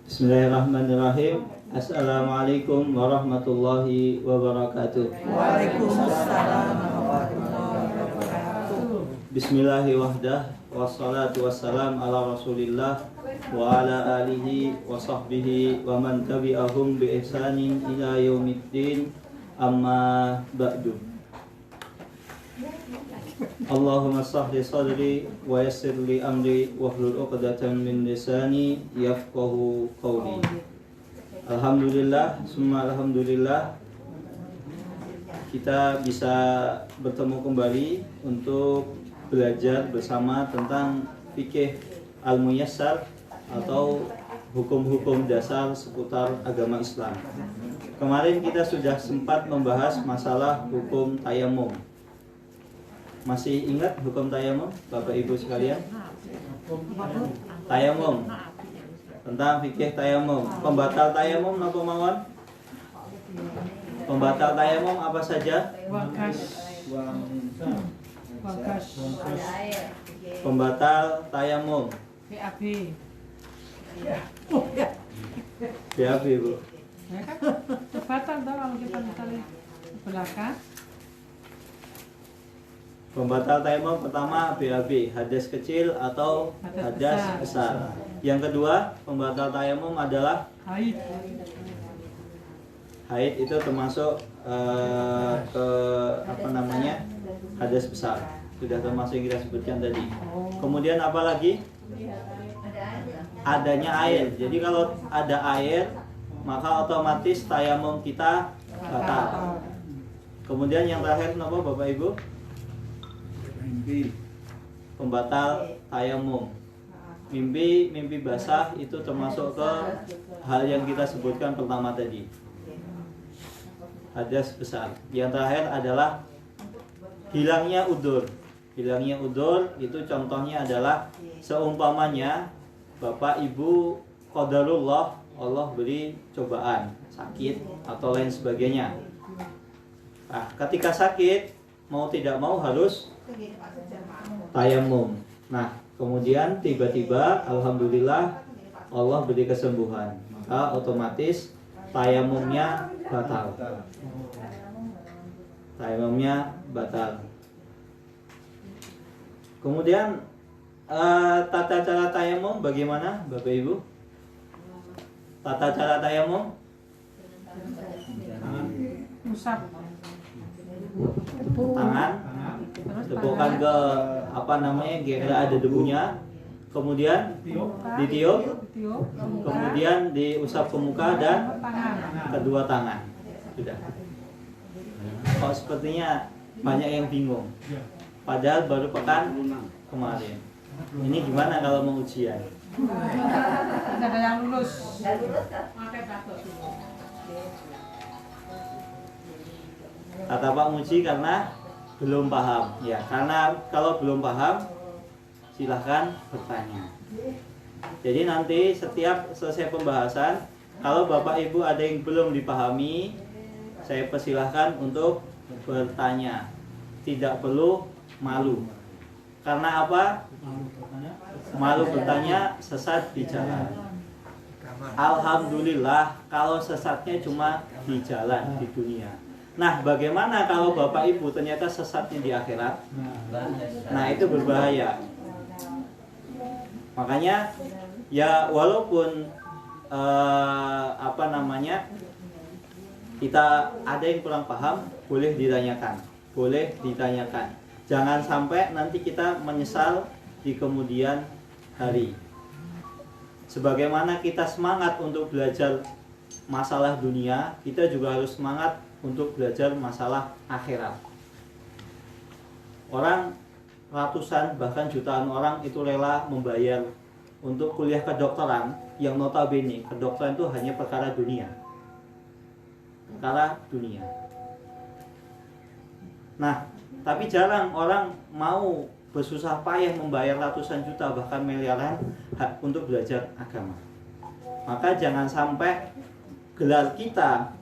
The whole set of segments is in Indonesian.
Bismillahirrahmanirrahim. Assalamualaikum warahmatullahi wabarakatuh. Waalaikumsalam warahmatullahi wabarakatuh. Bismillahirrahmanirrahim. Wassalatu wassalam ala rasulillah wa ala alihi wa sahbihi wa man tabi'ahum bi ihsanin ila yaumiddin, amma ba'du. Allahumma sahli sadri wa yassir li amri wahlul 'uqdatam min lisani yafqahu qawli. Alhamdulillah, summa alhamdulillah, kita bisa bertemu kembali untuk belajar bersama tentang fikih al-muyassar atau hukum-hukum dasar seputar agama Islam. Kemarin kita sudah sempat membahas masalah hukum tayamum. Masih ingat hukum tayamum, Bapak Ibu sekalian? Tayamum, tentang fikih tayamum. Pembatal tayamum apa mawon? Pembatal tayamum apa saja? Wakas. Pembatal tayamum. BAB. BAB, Bu. Ya kan? Batal dong kalau kita misalnya ke belakang. Pembatal tayamum pertama BAB, hadas kecil atau hadas besar. Yang kedua, pembatal tayamum adalah Haid. haid, itu termasuk ke hadas besar. Sudah termasuk yang kita sebutkan tadi. Kemudian apa lagi? Adanya air. Jadi kalau ada air, maka otomatis tayamum kita batal. Kemudian yang terakhir apa, Bapak Ibu? Pembatal tayamum. Mimpi basah itu termasuk ke hal yang kita sebutkan pertama tadi, hadas besar. Yang terakhir adalah hilangnya udzur. Hilangnya udzur itu contohnya adalah seumpamanya Bapak Ibu qadarullah, Allah beri cobaan, sakit atau lain sebagainya. Nah, ketika sakit mau tidak mau harus tayamum. Nah, kemudian tiba-tiba alhamdulillah Allah beri kesembuhan, maka otomatis tayamumnya batal. Tayamumnya batal. Kemudian tata cara tayamum bagaimana, Bapak Ibu? Tata cara tayamum? Usap. Tangan, tepukan ke kira-kira ada debunya, kemudian ditiup, kemudian diusap ke muka dan kedua tangan. Sudah. Kok sepertinya banyak yang bingung, padahal baru pekan kemarin. Ini gimana kalau mau ujian? Tidak ada yang lulus. Kata Pak Muji karena belum paham. Ya, karena kalau belum paham silahkan bertanya. Jadi nanti setiap selesai pembahasan, kalau Bapak Ibu ada yang belum dipahami, saya persilahkan untuk bertanya. Tidak perlu malu. Karena apa? Malu bertanya, sesat di jalan. Alhamdulillah kalau sesatnya cuma di jalan, di dunia. Nah, bagaimana kalau Bapak Ibu ternyata sesatnya di akhirat? Nah, itu berbahaya. Makanya ya walaupun kita ada yang kurang paham, boleh ditanyakan. Jangan sampai nanti kita menyesal di kemudian hari. Sebagaimana kita semangat untuk belajar masalah dunia, kita juga harus semangat untuk belajar masalah akhirat. Orang ratusan bahkan jutaan orang itu rela membayar untuk kuliah kedokteran, yang notabene kedokteran itu hanya perkara dunia. Nah, tapi jarang orang mau bersusah payah membayar ratusan juta bahkan miliaran untuk belajar agama. Maka jangan sampai gelar kita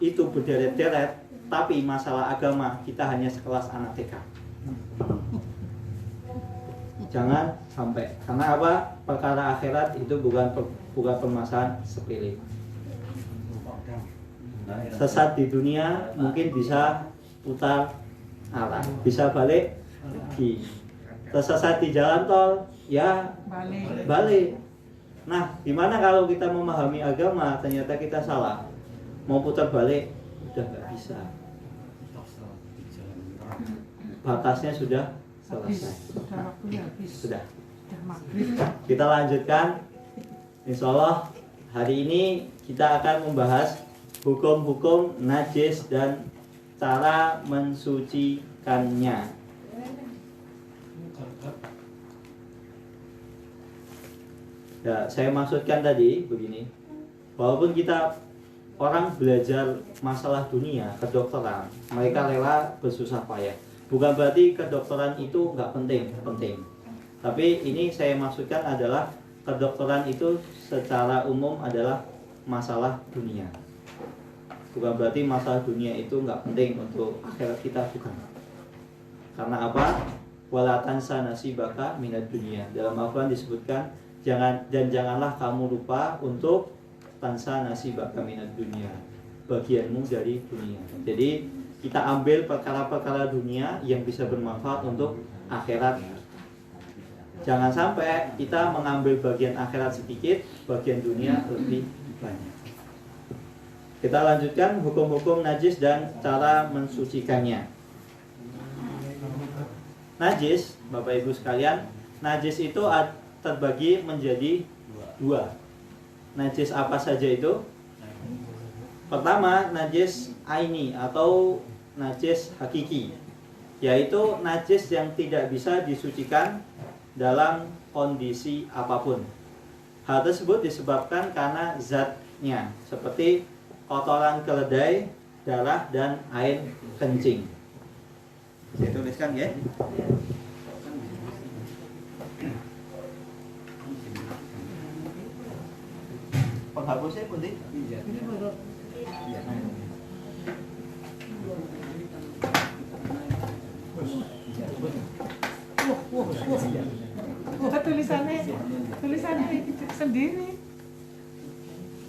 itu berderet-deret, tapi masalah agama kita hanya sekelas anak TK. Jangan sampai. Karena apa? Perkara akhirat itu bukan permasalahan sepele. Sesat di dunia mungkin bisa putar arah, bisa balik lagi. Tersesat di jalan tol, ya balik. Nah, gimana kalau kita memahami agama ternyata kita salah, mau putar balik udah nggak bisa. Batasnya sudah selesai. Sudah waktunya habis. Sudah. Maghrib. Kita lanjutkan. Insya Allah hari ini kita akan membahas hukum-hukum najis dan cara mensucikannya. Ya, saya maksudkan tadi begini. Walaupun kita orang belajar masalah dunia, kedokteran, mereka rela bersusah payah. Bukan berarti kedokteran itu nggak penting, penting. Tapi ini saya maksudkan adalah kedokteran itu secara umum adalah masalah dunia. Bukan berarti masalah dunia itu nggak penting untuk akhirat kita, bukan. Karena apa? Wala tansa nasibaka minad dunia. Dalam Al-Quran disebutkan janganlah kamu lupa untuk tansa nasibaka minad dunia, bagianmu dari dunia. Jadi kita ambil perkara-perkara dunia yang bisa bermanfaat untuk akhirat. Jangan sampai kita mengambil bagian akhirat sedikit, bagian dunia lebih banyak. Kita lanjutkan hukum-hukum najis dan cara mensucikannya. Najis, Bapak Ibu sekalian, najis itu terbagi menjadi dua. Najis apa saja itu? Pertama, najis aini atau najis hakiki, yaitu najis yang tidak bisa disucikan dalam kondisi apapun. Hal tersebut disebabkan karena zatnya, seperti kotoran keledai, darah, dan air kencing. Saya tuliskan ya. Penghapusnya pun di. Tulisannya sendiri.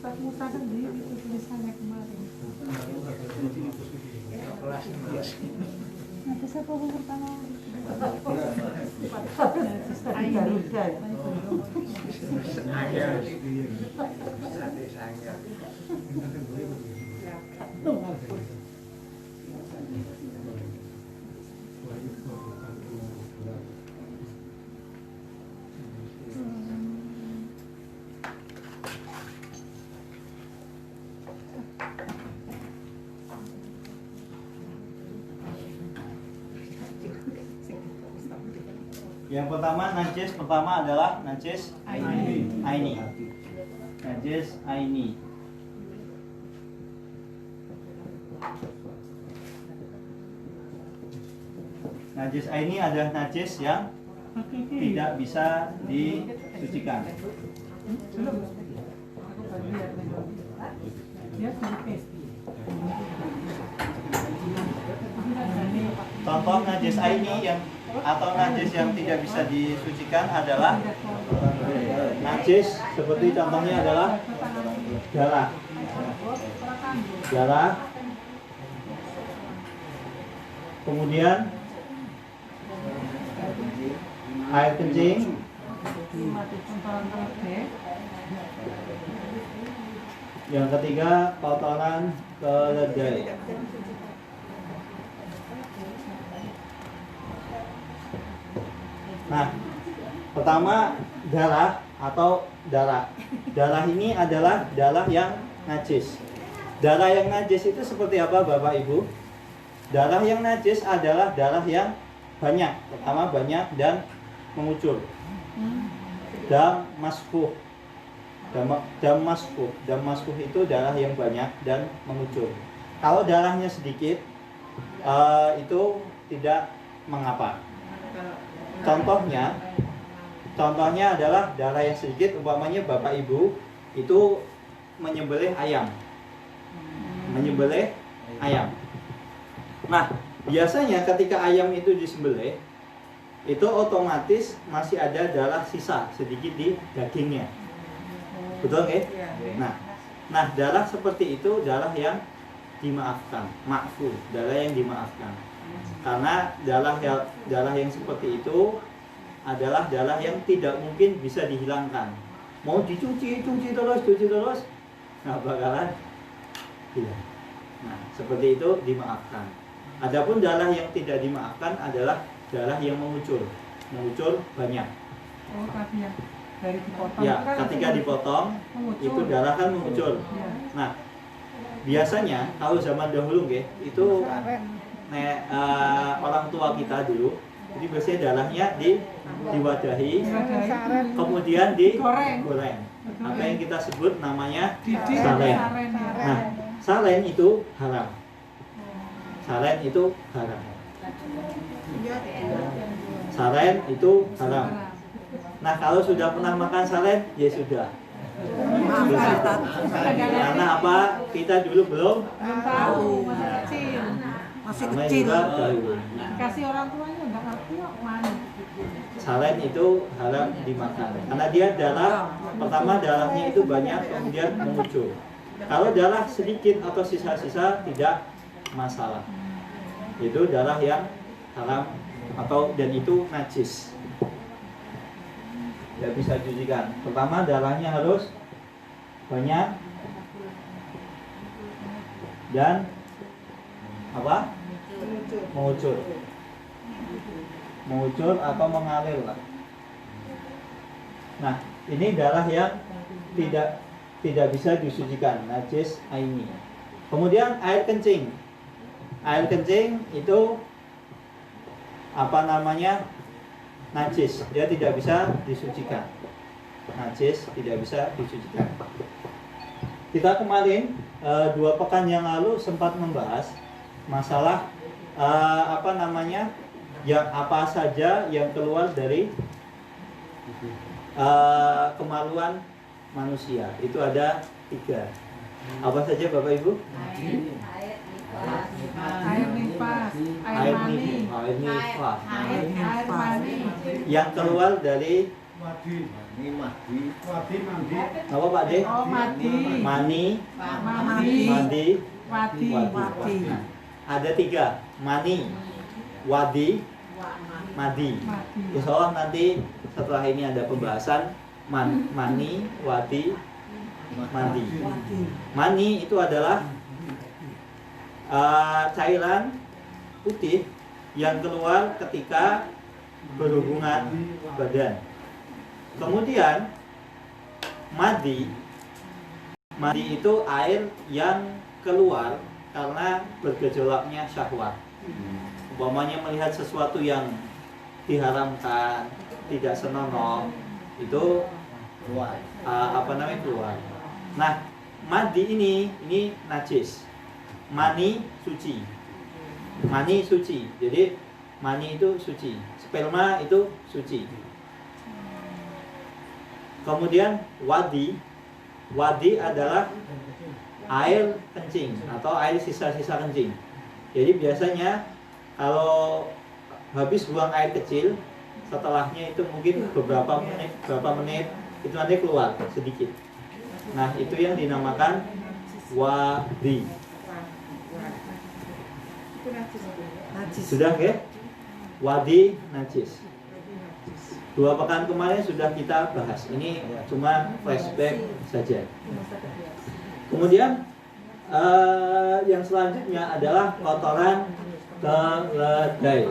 Tak muta sendiri itu tulisannya kemarin. Nanti siapa yang pertama? Yang pertama, najis pertama adalah najis aini. Najis aini. Najis aini adalah najis yang tidak bisa disucikan. Contoh najis aini yang atau najis yang tidak bisa disucikan adalah najis seperti contohnya adalah darah, kemudian air kencing, yang ketiga kotoran keledai. Nah, pertama darah atau darah. Darah ini adalah darah yang najis. Darah yang najis itu seperti apa, Bapak Ibu? Darah yang najis adalah darah yang banyak. Pertama banyak dan mengucur. Dam masfuh. Dam masfuh itu darah yang banyak dan mengucur. Kalau darahnya sedikit, itu tidak mengapa. Contohnya adalah darah yang sedikit, umpamanya Bapak Ibu itu menyembelih ayam. Nah, biasanya ketika ayam itu disembelih, itu otomatis masih ada darah sisa sedikit di dagingnya. Betul nggak? Nah, darah seperti itu darah yang dimaafkan, ma'fu, darah yang dimaafkan. Karena darah yang seperti itu adalah darah yang tidak mungkin bisa dihilangkan. Mau cuci terus, nggak bakalan hilang. Nah, seperti itu dimaafkan. Adapun darah yang tidak dimaafkan adalah darah yang mengucur banyak. Oh, tadi ya. Dari dipotong. Ya, itu kan ketika dipotong mengucur. itu darah kan mengucur. Ya. Nah, biasanya kalau zaman dahulu itu orang tua kita dulu, jadi biasanya darahnya diwadahi, kemudian digoreng. Apa yang kita sebut namanya Didih, salen. saren, ya. Nah, salen itu haram. Salen itu haram. Salen itu haram. Nah, kalau sudah pernah makan salen, ya sudah. Karena apa? Kita dulu belum tahu, masih kecil. Masih namanya kecil. juga dahulu. Dikasih orang tuanya nggak ngerti kok mana. Salen itu haram dimakan karena dia pertama darahnya itu banyak, kemudian mengucur. Kalau darah sedikit atau sisa-sisa tidak masalah. Itu darah yang haram dan itu najis. Tidak bisa dicucikan. Pertama darahnya harus banyak dan apa? Mengucur atau mengalir lah. Nah, ini darah yang tidak bisa disucikan, najis aini. Kemudian air kencing. Air kencing itu najis, dia tidak bisa disucikan. Najis tidak bisa disucikan. Kita kemarin 2 pekan yang lalu sempat membahas masalah yang apa saja yang keluar dari kemaluan manusia. Itu ada 3. Apa saja Bapak Ibu? Air nifas, air mani, air nifas. air mani. Yang keluar dari apa Pak De? Oh, mati. Mani, Mandi, wadi. wadi. Nah, ada 3, mani, wadi, madi. Insya Allah nanti setelah ini ada pembahasan mani, wadi, mandi. Mani itu adalah cairan putih yang keluar ketika berhubungan badan. Kemudian madi itu air yang keluar karena bergejolaknya syahwat. Umpamanya melihat sesuatu yang diharamkan, tidak senonoh, itu keluar. Nah, madi ini najis. Mani suci. Jadi mani itu suci. Sperma itu suci. Kemudian wadi adalah air kencing atau air sisa-sisa kencing. Jadi biasanya kalau habis buang air kecil, setelahnya itu mungkin beberapa menit itu nanti keluar sedikit. Nah, itu yang dinamakan wadi. Najis. Sudah ya? Wadi najis. 2 pekan kemarin sudah kita bahas. Ini cuma flashback saja. Kemudian yang selanjutnya adalah kotoran keledai.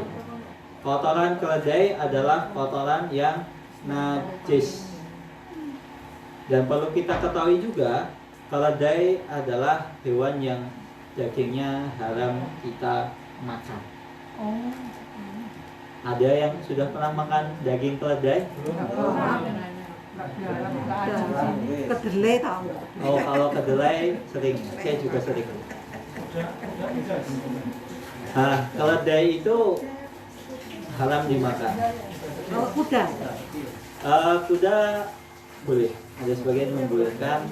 Kotoran keledai adalah kotoran yang najis. Dan perlu kita ketahui juga, keledai adalah hewan yang dagingnya haram kita makan. Oh. Ada yang sudah pernah makan daging keledai? Kedelai tahu. Oh, kalau kedelai sering, saya juga sering. Nah, keledai itu haram dimakan. Kalau kuda. Kuda boleh, ada sebagian membolehkan.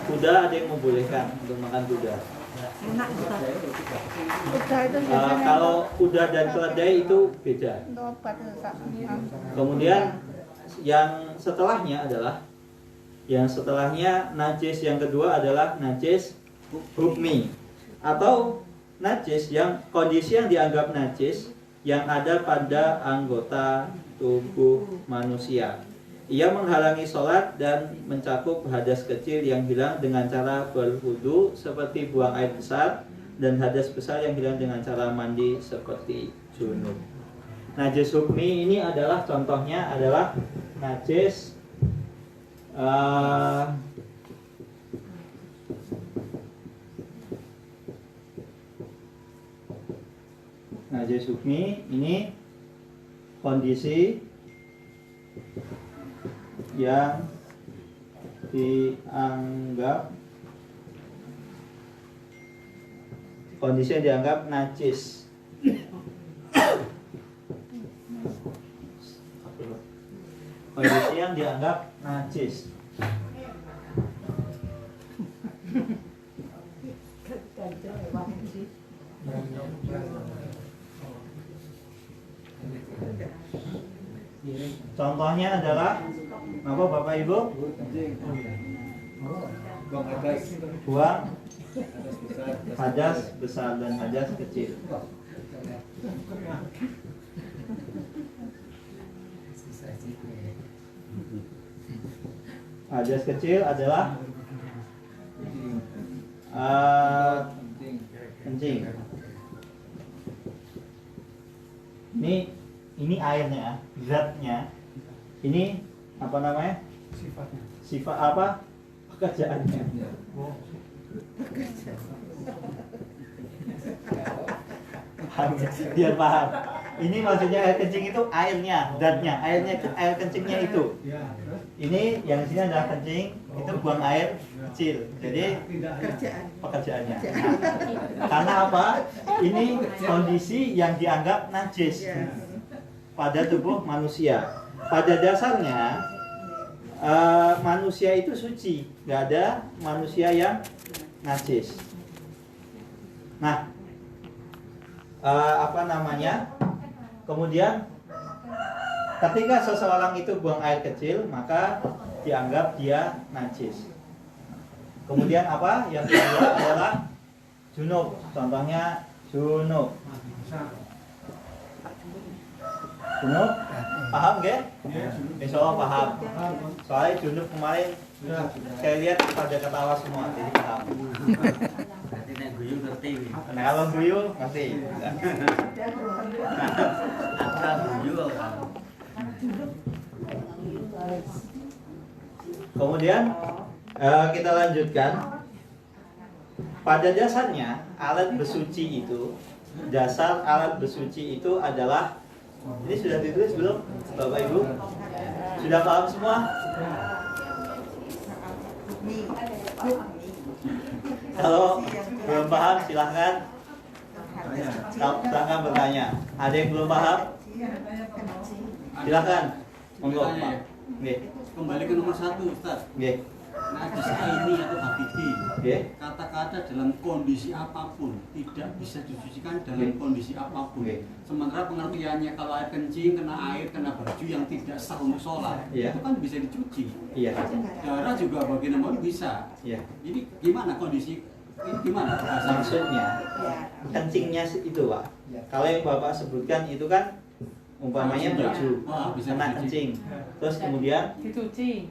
Kuda ada yang membolehkan untuk makan kuda. Enak juga. Udah itu biasanya Kalau udah dan keledai itu beda. untuk obat itu, Kak. Kemudian yang setelahnya najis yang kedua adalah najis hukmi atau najis yang kondisi yang dianggap najis yang ada pada anggota tubuh manusia. Ia menghalangi sholat dan mencakup hadas kecil yang hilang dengan cara berwudu seperti buang air besar dan hadas besar yang hilang dengan cara mandi seperti junub. Najis hukmi ini adalah contohnya adalah najis najis hukmi ini kondisi yang dianggap najis. Kondisi yang dianggap najis. Contohnya adalah apa Bapak Ibu? Buang hadas besar dan hadas kecil. Hadas kecil adalah kencing. Ini airnya, zatnya. Ini apa namanya? Sifat apa? Pekerjaannya. Biar paham. Ini maksudnya air kencing itu airnya, zatnya, air kencingnya itu. Ini yang di sini adalah kencing, itu buang air kecil. Jadi pekerjaannya. Karena apa? Ini kondisi yang dianggap najis pada tubuh manusia. Pada dasarnya manusia itu suci, nggak ada manusia yang najis. Nah, kemudian ketika seseorang itu buang air kecil, maka dianggap dia najis. Kemudian apa yang kedua adalah junub. Contohnya junub. Junub, paham gak? Insya Allah paham. Soalnya junub kemarin saya lihat pada ketawa semua, jadi paham. Nah, kalau guyu ngerti. Kemudian kita lanjutkan. Pada dasarnya alat bersuci itu, dasar alat bersuci itu adalah, ini sudah ditulis belum Bapak Ibu? Sudah paham semua? Kalau belum paham silahkan bertanya. Ada yang belum paham? Silahkan. Monggo Pak. Nggih. Kembali ke nomor 1 Ustaz. Nggih. Najis aini atau hakiki. Nggih. Kata-kata dalam kondisi apapun tidak bisa disucikan dalam kondisi apapun. Sementara pengertiannya kalau air kencing, kena air, kena baju yang tidak sah untuk sholat, itu kan bisa dicuci. Iya. Darah juga bagaimanapun bisa. Iya. Jadi gimana kondisi ini gimana? Maksudnya kencingnya itu Pak. Kalau yang Bapak sebutkan itu kan umpamanya baju kena kencing, terus kemudian Dicuci.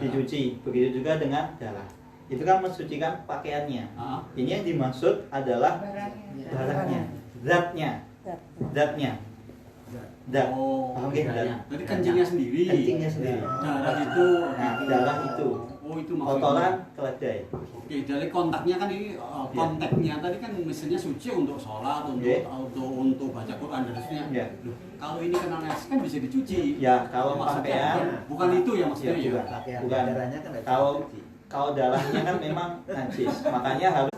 dicuci. Begitu juga dengan darah. Itu kan mensucikan pakaiannya. Ini yang dimaksud adalah darahnya, zatnya. Zat. Oh, Oke, zat. berarti kencingnya sendiri. Darah itu. Nah, darah itu. Oh, itu maksudnya. Kotoran keledai. Oke, dari kontaknya kan ini konteksnya tadi kan misalnya suci untuk sholat, untuk baca Quran dan sebagainya. Loh, kalau ini kena najis kan bisa dicuci. Ya, kalau Maksudnya pakaian bukan itu ya maksudnya ya. bukan. Kalau darahnya kan memang najis, makanya harus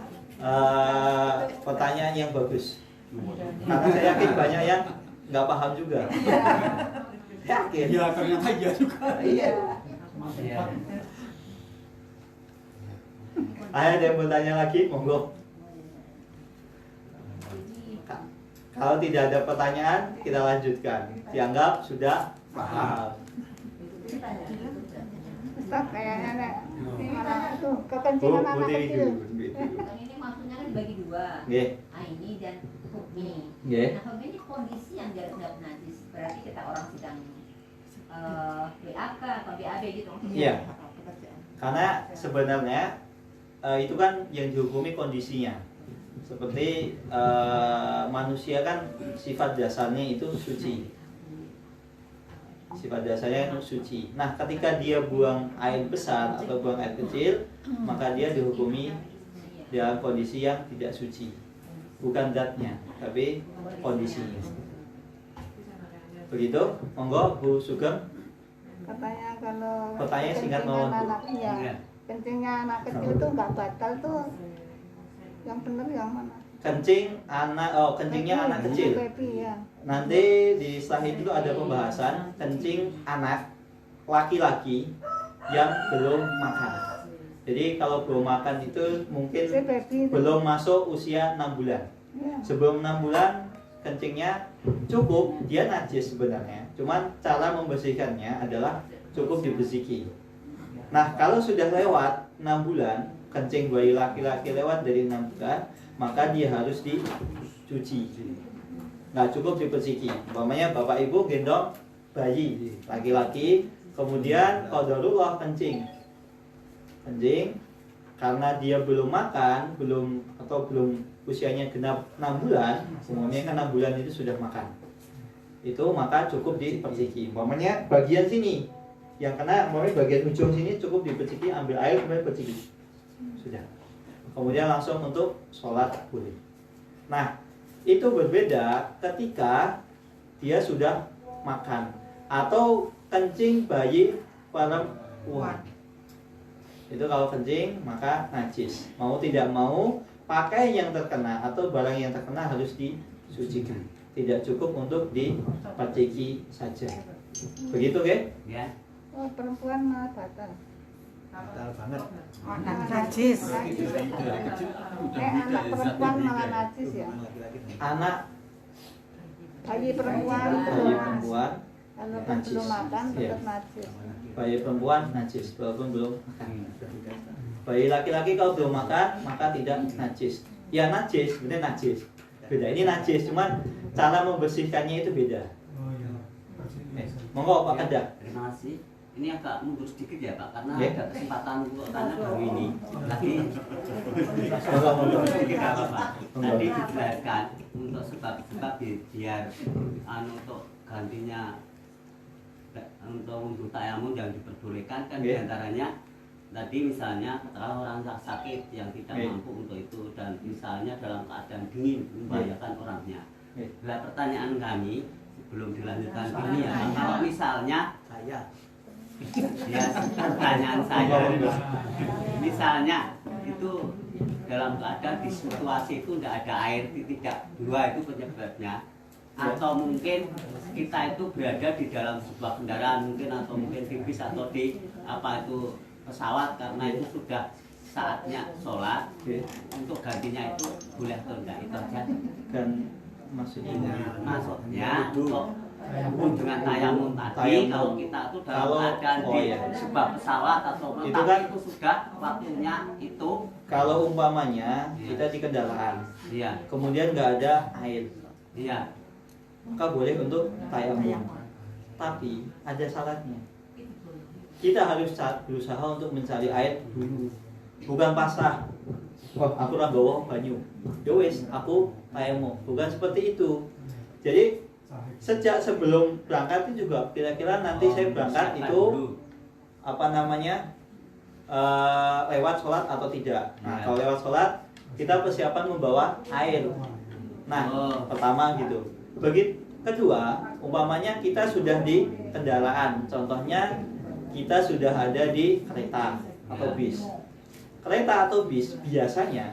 pertanyaan yang bagus. Karena saya yakin banyak yang nggak paham juga. Yakin? Ya ternyata iya juga. Iya. Ada yang bertanya lagi, monggo. Kalau tidak ada pertanyaan, kita lanjutkan. Dianggap sudah paham. Ustaz, kayaknya ada orang itu Bu, kekencingan anak Bu Dewi kecil. dulu. Bu Dewi. Kan ini maksudnya kan dibagi dua. Nggih. Ini dan hukmi. Nggih. Nah, hukmi ini kondisi yang dianggap najis. Berarti kita orang sedang BAK atau BAB gitu maksudnya. Iya. Pekerjaan. Karena sebenarnya itu kan yang dihukumi kondisinya. Seperti manusia kan sifat dasarnya itu suci. Sifat dasarnya itu suci. Nah, ketika dia buang air besar atau buang air kecil, maka dia dihukumi dalam kondisi yang tidak suci. Bukan zatnya, tapi kondisinya. Begitu? Monggo Bu Sugeng. Katanya kalau Pertanyaan singkat kencingnya mohon, Bu. anak, iya, kencingnya anak kecil itu nggak batal tuh. Yang benar yang mana? Kencingnya anak kecil. Baby, ya. Nanti di slide itu ada pembahasan kencing anak laki-laki yang belum makan. Jadi kalau belum makan itu mungkin Si baby itu. belum masuk usia 6 bulan. Iya. Sebelum 6 bulan kencingnya cukup, dia najis sebenarnya. Cuman cara membersihkannya adalah cukup dibersihkan. Nah, kalau sudah lewat 6 bulan, kencing bayi laki-laki lewat dari 6 bulan, maka dia harus dicuci. Nggak cukup dibersihkan. Umpamanya bapak ibu gendong bayi laki-laki, kemudian qadarullah kencing, karena dia belum makan, belum usianya genap 6 bulan, umumnya kan 6 bulan itu sudah makan. Itu maka cukup dipersihkan. Umpamanya bagian sini yang kena, umpamanya bagian ujung sini cukup dipersihkan, ambil air kemudian bersihkan. Sudah. Kemudian langsung untuk sholat boleh. Nah, itu berbeda ketika dia sudah makan atau kencing bayi perempuan. Itu kalau kencing maka najis. Mau tidak mau pakai yang terkena atau barang yang terkena harus disucikan. Tidak cukup untuk diperciki saja. Begitu, kan? Ya. Oh, perempuan malah batal. Anak Najis. najis. Dari kecil udah Anak beda ya, perempuan zatnya malah beda. najis ya. Anak Bayi perempuan. bayi perempuan, Kalau najis. belum makan Iya. tetap najis. bayi perempuan najis walaupun belum makan. Bayi laki-laki kalau belum makan maka tidak najis. Ya najis, benar najis. Beda. Ini najis, cuman cara membersihkannya itu beda. Monggo Pak Kedah. Terima kasih. Ini agak mundur sedikit ya Pak, karena Ya. ada kesempatan untuk karena baru ini lagi Monggo. sedikit nggak apa-apa. Tadi dijelaskan untuk sebab-sebab biar untuk gantinya untuk tayamum yang diperbolehkan kan Ya. diantaranya tadi misalnya kalau orang sakit yang tidak Ya. mampu untuk itu dan misalnya dalam keadaan dingin membahayakan orangnya. Ya. Nah, pertanyaan kami sebelum dilanjutkan ini ya, kalau misalnya ya pertanyaan saya, misalnya itu dalam keadaan di situasi itu tidak ada air, tidak dua itu penyebabnya, atau mungkin kita itu berada di dalam sebuah kendaraan mungkin atau mungkin di bis atau di apa itu pesawat karena itu sudah saatnya sholat, Oke. untuk gantinya itu boleh atau enggak itu aja. Dan maksudnya Untuk dengan tayamum tadi Tayamum. kalau kita tuh dalam Kalau- keadaan oh di iya. sebuah pesawat atau Itu tapi kan- itu sudah waktunya itu kalau umpamanya kita di kendaraan, iya kemudian nggak ada air, iya maka boleh untuk tayamum. Tapi ada syaratnya. Kita harus berusaha untuk mencari air dulu, bukan pasrah. Wah, aku ora nggawa banyu. Ya wis, aku tayamum. Bukan seperti itu. Jadi sejak sebelum berangkat itu juga kira-kira nanti saya berangkat siapkan itu dulu. apa namanya lewat sholat atau tidak. Nah, Ya. kalau lewat sholat kita persiapan membawa air. Nah, Oh. pertama gitu. Begitu kedua, umpamanya kita sudah di kendaraan. Contohnya kita sudah ada di kereta atau Ya. bis. Kereta atau bis biasanya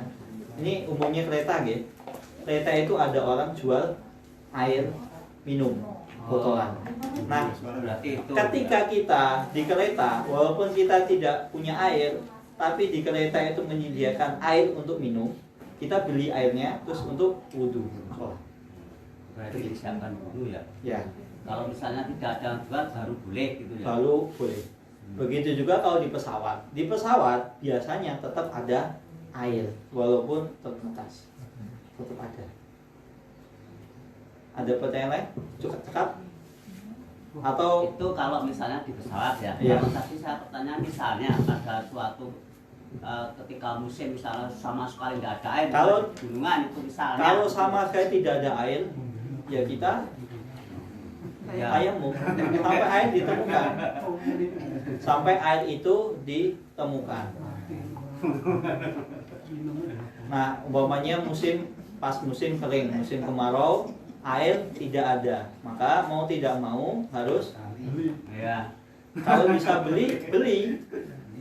ini umumnya kereta gitu. Kereta itu ada orang jual air minum botolan. Nah, berarti itu ketika kita di kereta, walaupun kita tidak punya air, tapi di kereta itu menyediakan air untuk minum, kita beli airnya terus untuk wudhu sholat. berarti disiapkan dulu ya. Ya, Kalau misalnya tidak ada yang jual baru boleh gitu ya. lalu boleh. Begitu juga kalau di pesawat. Di pesawat biasanya tetap ada air walaupun terbatas. Tetap ada. Ada pertanyaan lain? Cukup cekap? Atau Itu kalau misalnya di pesawat ya. Iya. Kalau tadi saya pertanyaan misalnya ada suatu ketika musim misalnya sama sekali nggak ada air Kalau- di gunungan itu misalnya. kalau sama sekali tidak ada air, ya kita Ya. tayamum sampai air ditemukan. Sampai air itu ditemukan. Nah, umpamanya pas musim kering, musim kemarau, air tidak ada, maka mau tidak mau harus, Ya. kalau bisa beli, beli.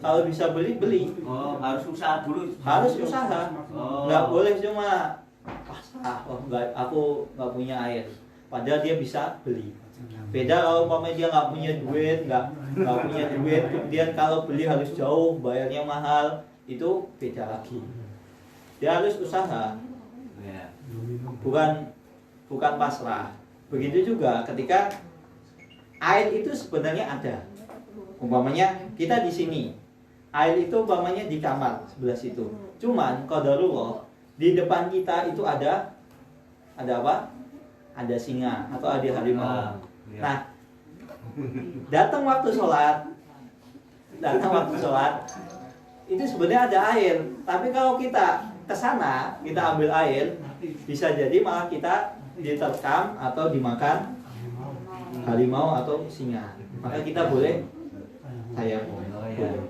Kalau bisa beli, beli. Oh, harus usaha dulu. Harus usaha. Oh. Nggak boleh cuma pasrah, aku nggak punya air. Padahal dia bisa beli. Beda kalau umpamanya dia nggak punya duit, nggak punya duit, kemudian kalau beli harus jauh, bayarnya mahal, itu beda lagi. Dia harus usaha, Ya. bukan pasrah. Begitu juga ketika air itu sebenarnya ada. Umpamanya kita di sini, air itu umpamanya di kamar sebelah situ. Cuman qadarullah di depan kita itu ada apa? Ada singa atau ada harimau. Ya. Nah, datang waktu sholat, itu sebenarnya ada air. Tapi kalau kita ke sana, kita ambil air, bisa jadi malah kita diterkam atau dimakan harimau atau singa. Maka kita boleh tayamum. Boleh.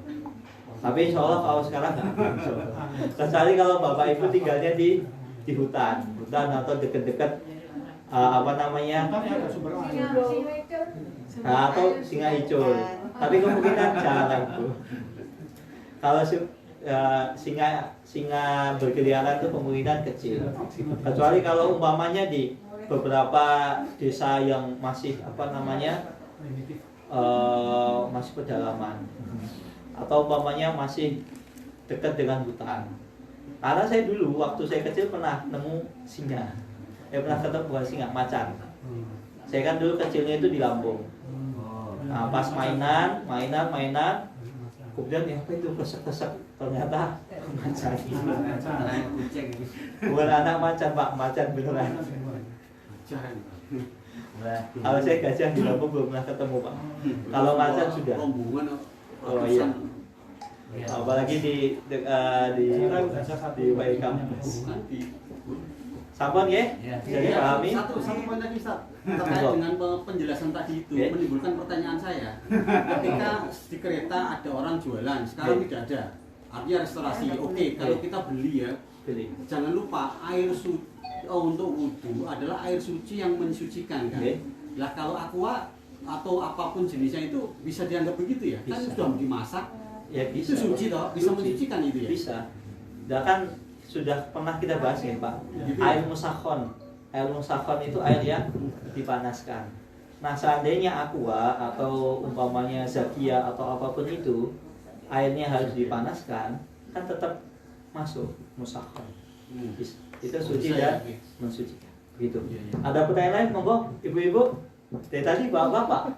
Tapi insya Allah kalau sekarang nggak. Kecuali kalau bapak ibu tinggalnya di hutan atau dekat-dekat apa namanya, atau singa hijau. Tapi kemungkinan jarang bu. Kalau singa berkeliaran itu kemungkinan kecil. Kecuali kalau umpamanya di beberapa desa yang masih apa namanya masih pedalaman, atau umpamanya masih dekat dengan hutan. Karena saya dulu waktu saya kecil pernah nemu singa. Pernah ketemu bukan singa, macan. Saya kan dulu kecilnya itu di Lampung. Nah, pas mainan, kemudian apa itu kesek-kesek, ternyata macan. Bukan anak macan pak, macan beneran. Kalau saya gajah di Lampung belum pernah ketemu pak. Kalau macan sudah. Oh iya. Apalagi di Bayi Kampus. Sampun ya? Bisa dipahami? Satu poin lagi Ustaz. Terkait dengan penjelasan tadi itu menimbulkan pertanyaan saya. Ketika di kereta ada orang jualan, sekarang tidak ada. Artinya restorasi. Oke, kalau kita beli ya, Beli. jangan lupa air suci untuk wudhu adalah air suci yang mensucikan kan. Lah kalau aqua atau apapun jenisnya itu bisa dianggap begitu ya? Kan Bisa. sudah dimasak. Ya Itu bisa. suci toh, bisa mensucikan itu ya? Bisa. Dan kan sudah pernah kita bahas ya Pak. Gitu. Air musakhon. Air musakhon itu air yang dipanaskan. Nah, seandainya aqua atau umpamanya zakia atau apapun itu airnya harus dipanaskan, kan tetap masuk musakhon. Itu suci dan mensucikan. Begitu. Ada pertanyaan lain monggo ibu-ibu? Dari tadi bapak-bapak.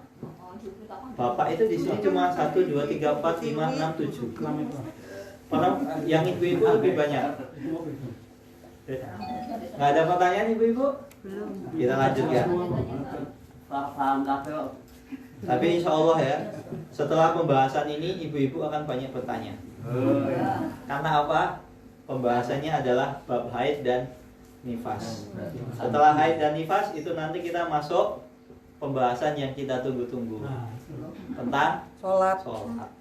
Bapak itu di sini cuma 1 2 3 4 5 6 7. Orang yang ibu-ibu lebih banyak. Nggak ada pertanyaan ibu-ibu? Belum. Kita lanjut ya. Paham kafe. Tapi insya Allah ya, setelah pembahasan ini ibu-ibu akan banyak bertanya. Karena apa? Pembahasannya adalah bab haid dan nifas. Setelah haid dan nifas itu nanti kita masuk pembahasan yang kita tunggu-tunggu tentang Sholat. sholat.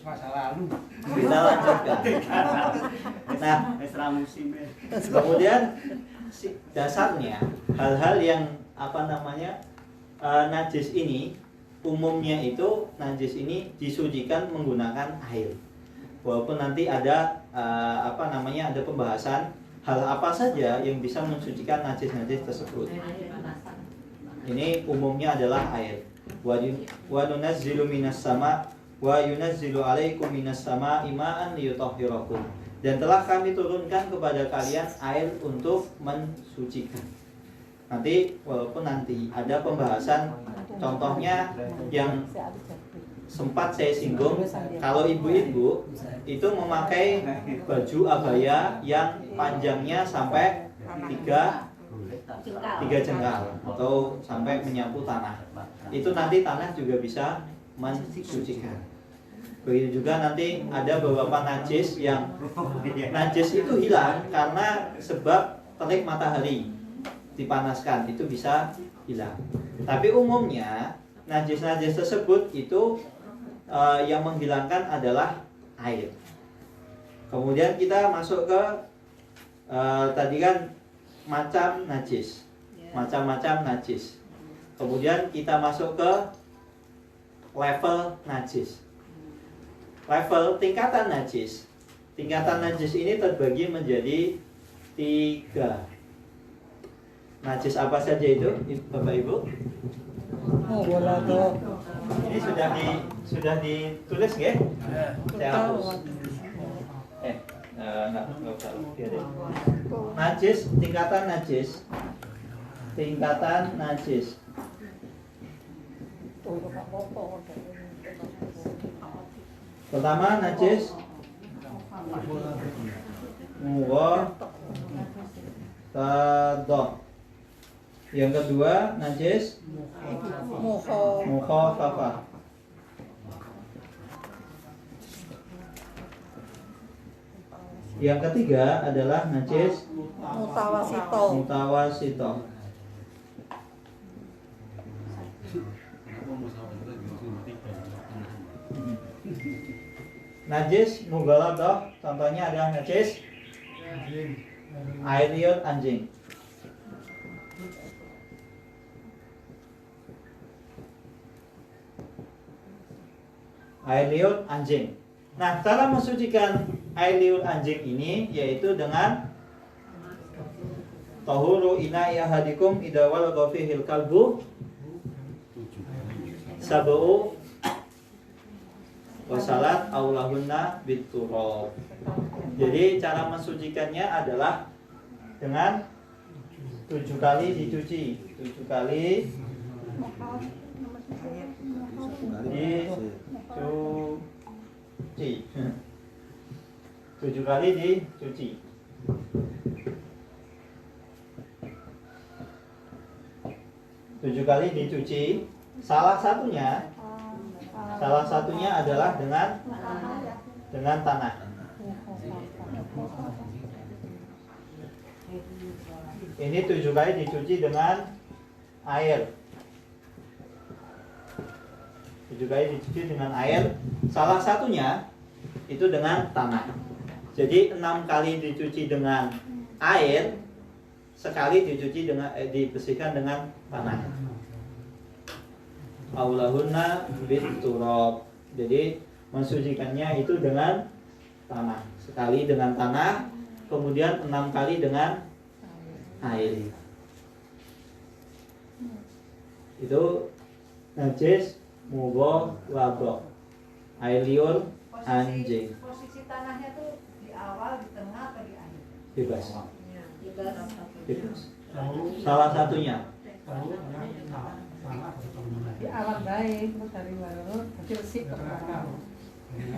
Masa lalu. Kita lanjutkan. Nah, kemudian dasarnya hal-hal yang apa namanya najis ini umumnya itu najis ini disucikan menggunakan air. Walaupun nanti ada apa namanya ada pembahasan hal apa saja yang bisa mensucikan najis-najis tersebut. Ini umumnya adalah air. Wa nunazzilu minas sama wa yunazzilu 'alaikum minas sama'i ma'an liyutahhirakum. Dan telah kami turunkan kepada kalian air untuk mensucikan. Nanti walaupun nanti ada pembahasan, contohnya yang sempat saya singgung, kalau ibu-ibu itu memakai baju abaya yang panjangnya sampai 3 jengkal atau sampai menyapu tanah, itu nanti tanah juga bisa mensucikan. Begitu juga nanti ada beberapa najis yang najis itu hilang karena sebab terik matahari dipanaskan, itu bisa hilang. Tapi umumnya najis-najis tersebut itu yang menghilangkan adalah air. Kemudian kita masuk ke tadi kan macam najis, macam-macam najis. Kemudian kita masuk ke level najis. Level tingkatan najis. Tingkatan najis ini terbagi menjadi 3. Najis apa saja itu, Bapak Ibu? Ini sudah ditulis nggih? Saya hapus. Enggak usah. Biarin. Najis, tingkatan najis. Tingkatan najis. Pertama najis mughattadah. Yang kedua najis mukhafafah. Yang ketiga adalah najis mutawasito. Najis mughaladah, contohnya adalah najis air liur anjing. Air liur anjing. Nah, cara mensucikan air liur anjing ini yaitu dengan tahuru ina'i ahadikum idza walagha fihil kalbu sab'u wasalat aulahunna biturab. Jadi cara mensucikannya adalah dengan 7 kali dicuci, 7 kali dicuci, 7 kali dicuci. Tujuh kali dicuci. Salah satunya adalah dengan tanah. Ini 7 kali dicuci dengan air. 7 kali dicuci dengan air. Salah satunya itu dengan tanah. Jadi 6 kali dicuci dengan air, sekali dicuci dengan dibersihkan dengan tanah. Aulahunna biturab. Jadi mensucikannya itu dengan tanah. Sekali dengan tanah, kemudian 6 kali dengan air. Itu najis mughalladah, air liur anjing. Posisi tanahnya tuh di awal, di tengah, atau di akhir? Bebas. Salah satunya. Di awal baik, dari baru kecil sih ke belakang.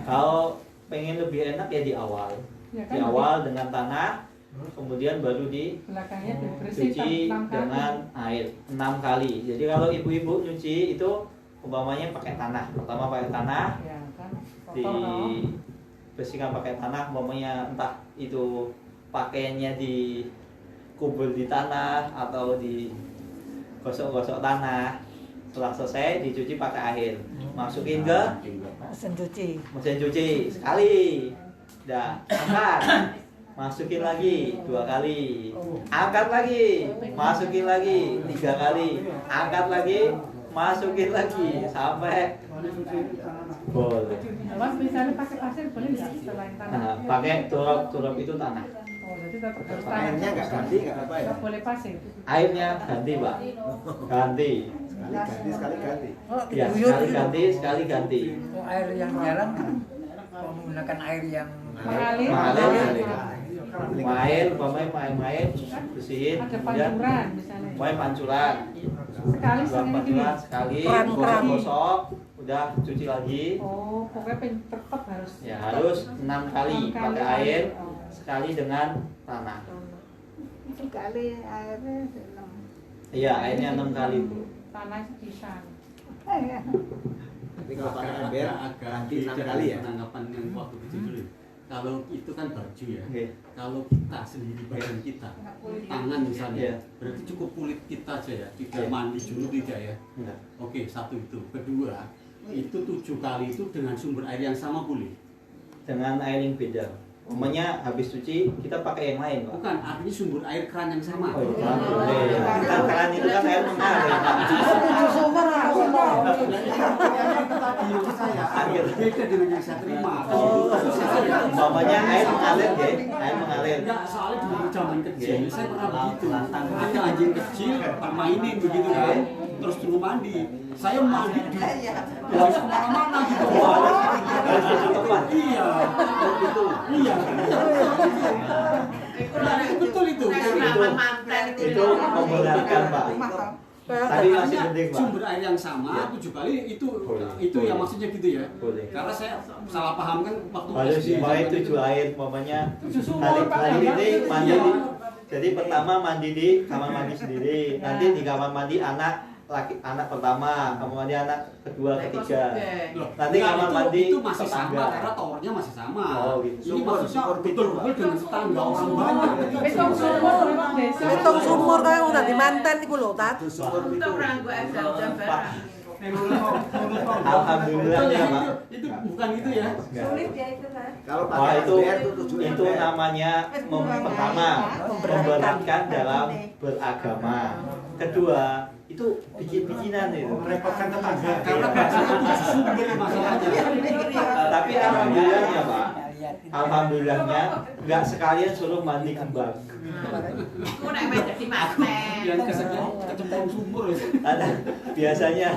Kalau pengen lebih enak ya di awal. Ya kan, Di awal dengan tanah, kemudian baru belakangnya dicuci dengan air 6 kali. Jadi kalau ibu-ibu nyuci itu umpamanya pakai tanah. Pertama pakai tanah, ya, kan, dibersihkan pakai tanah, umpamanya entah itu pakaiannya dikubur di tanah atau di gosok-gosok tanah. Setelah selesai dicuci pakai air, masukin ke mesin cuci sekali, dah angkat, masukin lagi 2 kali, angkat lagi, masukin lagi 3 kali, angkat lagi, masukin lagi sampai boleh. Mas misalnya pakai pasir boleh nggak selain tanah? Nah, pakai turap itu tanah. Oh, jadi Berarti tetap harus tanah. Airnya nggak ganti nggak apa ya? Nggak boleh pasir. Airnya ganti Pak, ganti. Sekali ganti. Oh, Ya sekali ganti, sekali ganti. Oh, air yang jarang menggunakan air yang Mengalir. Mengalir. Main, main, bersihin. Ada Kemudian pancuran misalnya. main pancuran. Sekali Buang sekali gini. pancuran sekali, Keran. gosok, udah cuci lagi. Oh, pokoknya tetap harus. Ya harus 6 kali 6 kali pakai air, Oh. sekali dengan tanah. Sekali airnya 6. Iya, airnya 6 kali Bu. Tanah pisang. Iya. Tapi kalau pakai ember agak ganti 6 beda kali ya. penanggapan yang waktu kecil dulu. Kalau itu kan baju ya. Oke. Kalau kita sendiri badan kita, tangan misalnya, Iya. berarti cukup kulit kita aja ya, tidak Iya. mandi dulu tidak ya. Enggak. Oke, satu itu. Kedua, itu 7 kali itu dengan sumber air yang sama boleh. Dengan air yang beda. Umumnya habis cuci kita pakai yang lain Pak. Bukan, artinya sumber air keran yang sama. Oh iya, boleh. Kan keran itu kan air mengalir Pak. sumber Tadi maksud saya, beda dengan yang saya terima. Umpamanya air mengalir ya, air mengalir. Enggak, soalnya dulu zaman kecil saya pernah begitu. Ada anjing kecil mainin begitu kan, terus dulu mandi. Saya mandi di harus kemana-mana gitu. Harus dicukupan. Iya, iya. Betul itu. Itu membenarkan Pak. Tadi masih penting Pak. Sumber air yang sama 7 kali itu Boleh. yang maksudnya gitu ya. Boleh. Karena saya salah paham kan waktu Harus SD. dimulai 7 air, umpamanya Sumur, Pak, hari ya? ini mandi Iya. jadi pertama mandi di kamar mandi sendiri, nanti di kamar mandi anak pertama, kemudian anak kedua, ketiga. Loh, Nanti enggak, kamar mandi itu masih tetangga. sama karena towernya masih sama. Oh, gitu. Ini maksudnya betul-betul dengan tetangga orang banyak. Hitung sumur memang desa. Hitung sumur kayak udah di manten iku lho, Tat. Pak, alhamdulillahnya Pak. Itu bukan itu ya. Sulit ya itu kan. Kalau Wah pakai itu ember tuh 7 itu ember. namanya pertama memberatkan dalam beragama. Kedua itu bikin-bikinan itu. Merepotkan tetangga. Karena bahasanya itu sumber masalahnya. Tapi alhamdulillahnya Pak, alhamdulillahnya nggak sekalian suruh mandi kembang. Yang kecemplung sumur. Ada biasanya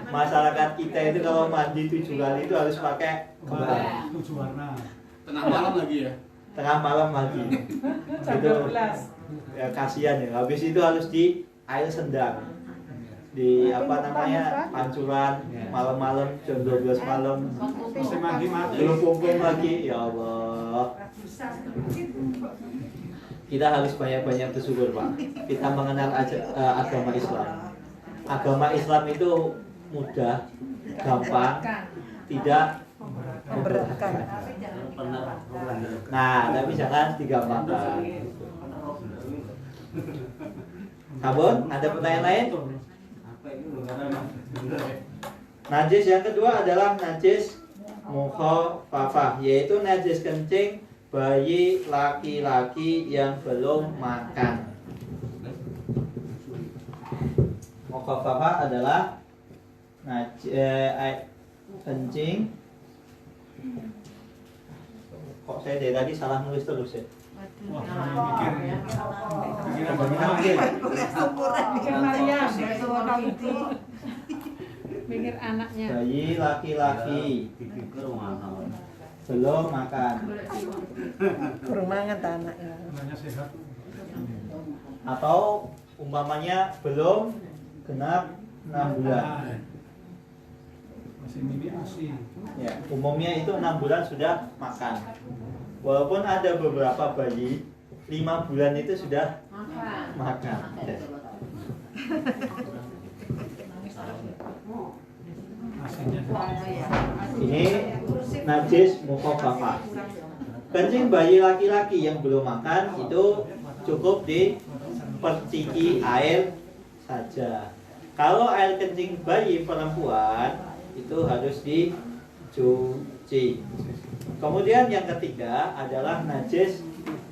masyarakat kita itu kalau mandi 7 kali itu harus pakai kembang. Tengah malam lagi ya. Tengah malam lagi. Jam Itu 12. ya kasihan ya. Habis itu harus di air sendang. Di apa namanya pancuran malam-malam jam 12 malam. Belum kumpul lagi ya Allah. Kita harus banyak-banyak bersyukur Pak. Kita mengenal agama Islam. Agama Islam itu mudah, gampang, tidak Memberatkan. Nah, tapi jangan digampangkan. Kabun, ada pertanyaan lain? Najis yang kedua adalah najis mukhafafah, yaitu najis kencing bayi laki-laki yang belum makan. Mukhafafah adalah kencing. Kok saya dari tadi salah nulis terus ya? Mikir Maryam. Mikir anaknya. Bayi laki-laki belum makan Kurang mangan ta anaknya. atau umpamanya belum genap 6 bulan. Ya, umumnya itu 6 bulan sudah makan. Walaupun ada beberapa bayi 5 bulan itu sudah makan. Ya. Ini najis mukhafafah. Kencing bayi laki-laki yang belum makan itu cukup diperciki air saja. Kalau air kencing bayi perempuan itu harus dicuci. Kemudian yang ketiga adalah najis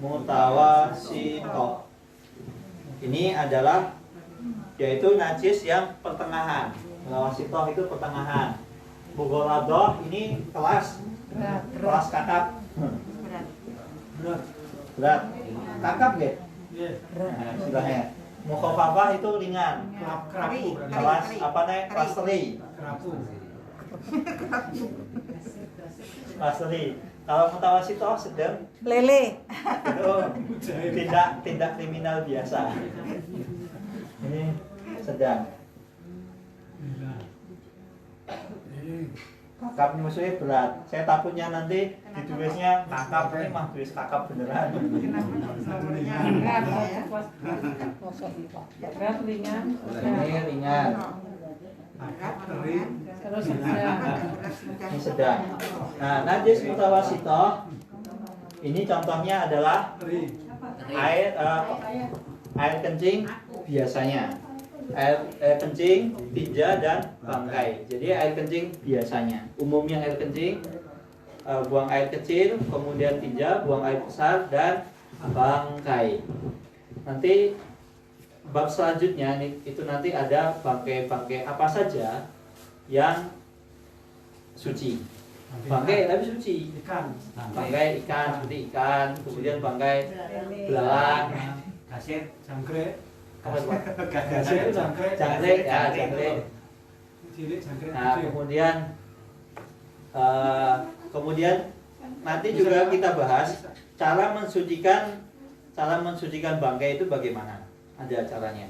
mutawasitoh. Ini adalah yaitu najis yang pertengahan. Mutawasitoh itu pertengahan. Mughaladoh ini kelas kakap. Berat. Kakap nggih? Nah, istilahnya. Mukhafafah itu ringan. Kelas apa nih? Kelas teri. Kelas teri. Kalau mutawasitoh sedang Lele. itu tindak kriminal biasa. Ini sedang. Kakap musuhnya berat. Saya takutnya nanti ditulisnya kakap, ini mah tulis kakap beneran. Berat ringan. Ini ringan, Terus sedang. ini sedang. Nah, najis mutawasitoh ini contohnya adalah air kencing biasanya. Air kencing, tinja dan bangkai. Jadi air kencing biasanya. Umumnya air kencing, buang air kecil, kemudian tinja, buang air besar dan bangkai. Nanti bab selanjutnya itu nanti ada bangkai-bangkai apa saja yang suci. Bangkai tapi suci. Bangkai ikan seperti ikan, kemudian bangkai belalang, Kasir, Jangkrik. apa itu, Pak? Jangkrik, jangkrik. Jangkrik, ya jangkrik. Cilik jangkrik. Nah, kemudian nanti juga kita bahas cara mensucikan bangkai itu bagaimana. Ada caranya.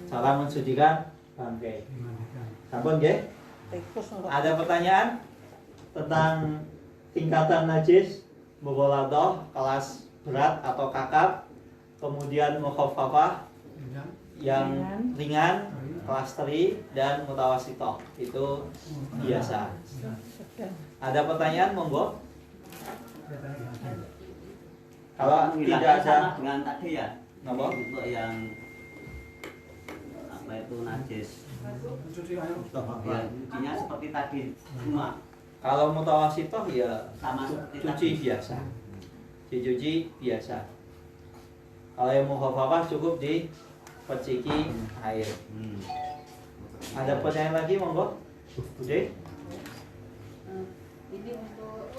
Cara mensucikan bangkai. Sampun nggih? Ada pertanyaan tentang tingkatan najis, mughaladah, kelas berat atau kakap, kemudian mukhaffafah yang ringan, kelas teri, dan mutawasitoh itu biasa. Ada pertanyaan, monggo? Kalau tidak ada, sama dengan tadi ya. Apa? Untuk yang apa itu najis. Ya, intinya seperti tadi cuma kalau mutawasitoh ya sama seperti cuci tadi. biasa, dicuci biasa. Kalau yang mukhaffafah cukup diperciki air. Ada pertanyaan lagi, monggo? Bude? Ini untuk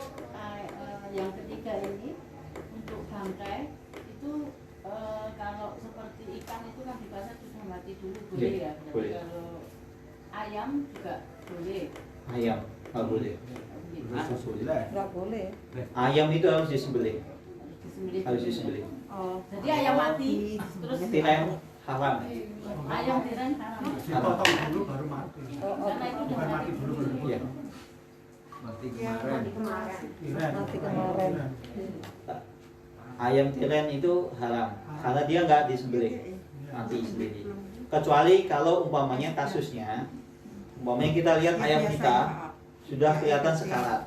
yang ketiga ini untuk bangkai itu kalau seperti ikan itu kan dibasah sudah mati dulu boleh Iya, ya. boleh. Kalau ayam juga boleh. Ayam nggak boleh. Nggak boleh. Ayam itu harus disembelih. Disembelih Harus dulu ya. disembelih. Oh, jadi ayam mati terus Tirai haram. ayam tiren haram. Dipotong dulu baru mati. Karena itu Bukan udah mati dulu. Iya. Mati Mati kemarin. Ayam tiren itu haram karena dia nggak disembelih, mati sendiri. Kecuali kalau umpamanya kasusnya, umpamanya kita lihat ayam kita sudah kelihatan sekarat.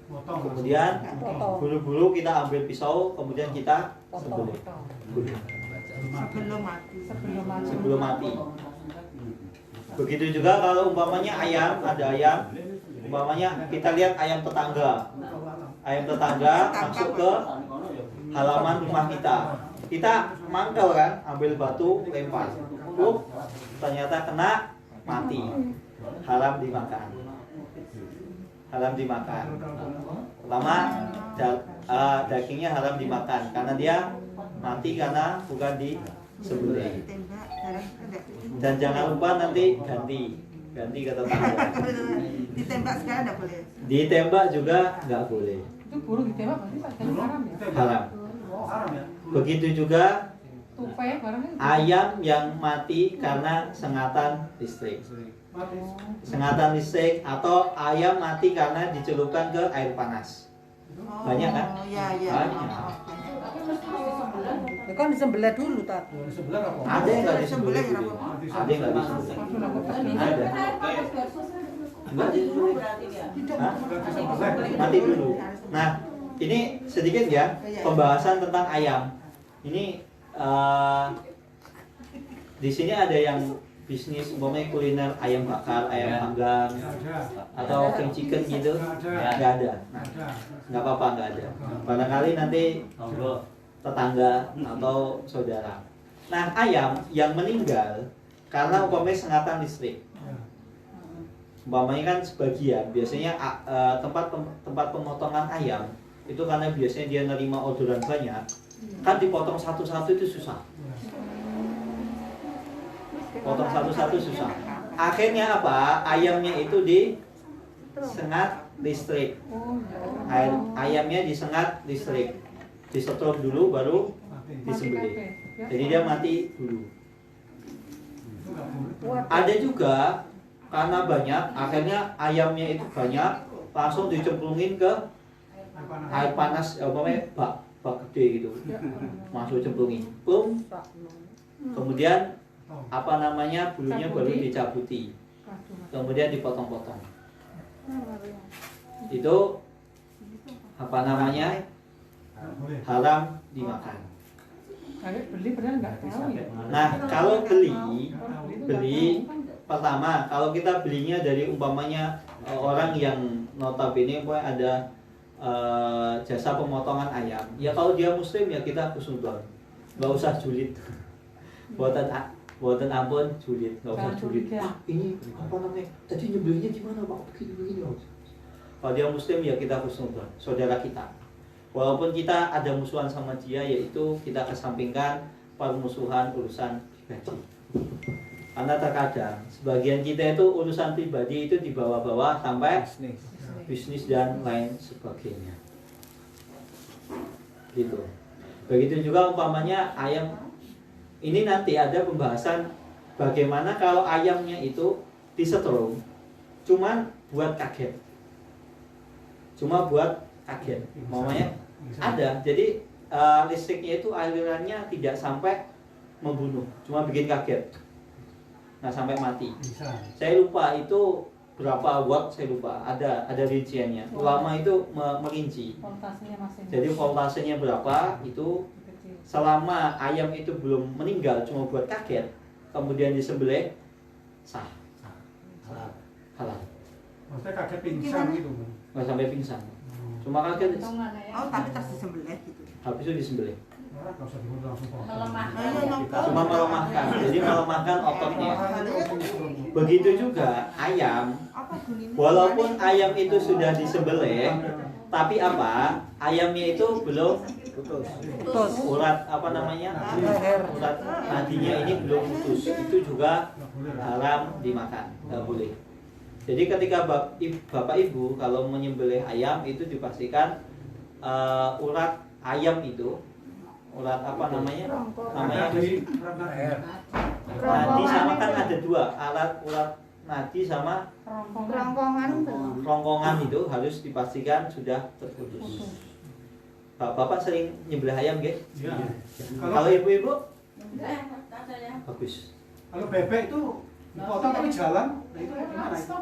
Potong. Kemudian bulu-bulu kita ambil pisau, kemudian kita sembelih. Sebelum mati. Begitu juga kalau umpamanya ayam, ada ayam, umpamanya kita lihat ayam tetangga. Ayam tetangga masuk ke halaman rumah kita. Kita mangkel kan, ambil batu, lempar. Ternyata kena, mati. Haram dimakan. Haram dimakan. Pertama, dagingnya haram dimakan karena dia mati karena bukan disembelih. Dan jangan lupa nanti ganti ke tetangga. Ditembak sekarang nggak boleh. Ditembak juga nggak boleh. Itu burung ditembak berarti Pak jadi haram ya? Haram. Haram ya? Begitu juga Tupai barangnya itu. ayam yang mati karena sengatan listrik. Mati. Sengatan listrik atau ayam mati karena dicelupkan ke air panas. Banyak kan? Iya, iya. Banyak. Tapi mesti disebelah. Ya kan disembelih dulu tadi. Sebelah apa? Ada yang nggak Disembelih disembelih. ya, Pak? Ada yang nggak disembelih. Langsung aku Ada. Nggak mati dulu disembelih. berarti ya. Hah? Mati dulu. Nah, ini sedikit ya pembahasan tentang ayam. Ini di sini ada yang bisnis umpamanya kuliner ayam bakar, ayam panggang, atau fried chicken gitu. Nggak ada. Nah, nggak apa-apa, nggak ada. Barangkali nanti tetangga atau saudara. Nah, ayam yang meninggal karena umpamanya sengatan listrik. Umpamanya kan sebagian, biasanya tempat pemotongan ayam itu karena biasanya dia nerima orderan banyak, kan dipotong satu-satu itu susah. Potong satu-satu susah. Akhirnya apa? Ayamnya itu disengat listrik. Ayamnya disengat listrik. Disetrum dulu baru disembelih. Jadi dia mati dulu. Ada juga karena banyak, akhirnya ayamnya itu banyak, langsung dicemplungin ke air panas, bak gede gitu, masuk cemplungin, kemudian bulunya baru dicabuti, kemudian dipotong-potong. Itu haram dimakan. Kalau beli benar nggak tahu ya. Nah, kalau beli pertama, kalau kita belinya dari umpamanya orang yang notabene ada jasa pemotongan ayam, ya kalau dia muslim ya kita husnudzon, nggak usah julid. Buatan ampun julid, nggak usah julid. Ini tadi nyembelihnya gimana Pak? Begini. Kalau dia muslim ya kita husnudzon, saudara kita. Walaupun kita ada musuhan sama dia, yaitu kita kesampingkan permusuhan urusan pribadi. Karena terkadang sebagian kita itu urusan pribadi itu dibawa-bawa sampai bisnis dan lain sebagainya. Gitu. Begitu juga umpamanya ayam. Ini nanti ada pembahasan bagaimana kalau ayamnya itu disetrum cuman buat kaget. Cuma buat kaget. Umpamanya ada. Jadi listriknya itu alirannya tidak sampai membunuh, cuma bikin kaget. Nah, sampai mati. Saya lupa itu berapa watt, saya lupa. Ada rinciannya. Ulama itu merinci. Jadi voltasenya berapa itu selama ayam itu belum meninggal, cuma buat kaget, kemudian disembelih sah. Halal. Maksudnya kaget pingsan gitu. Nggak sampai pingsan. Cuma kaget. Tapi tas disembelih gitu. Habis itu disembelih. Melemahkan. Cuma melemahkan. Jadi melemahkan ototnya. Begitu juga ayam. Walaupun ayam itu sudah disembelih, tapi apa? Ayamnya itu belum putus. Urat urat nadinya ini belum putus. Itu juga haram dimakan. Nggak boleh. Jadi ketika Bapak Ibu kalau menyembelih ayam itu dipastikan urat ayam itu namanya nadi sama kan ada dua urat nadi sama rongkongan itu harus dipastikan sudah terputus. Bapak sering nyembelih ayam nggih? Iya. Kalau ibu-ibu? Bagus. Bagus. Kalau bebek itu dipotong tapi jalan, nah itu gimana itu?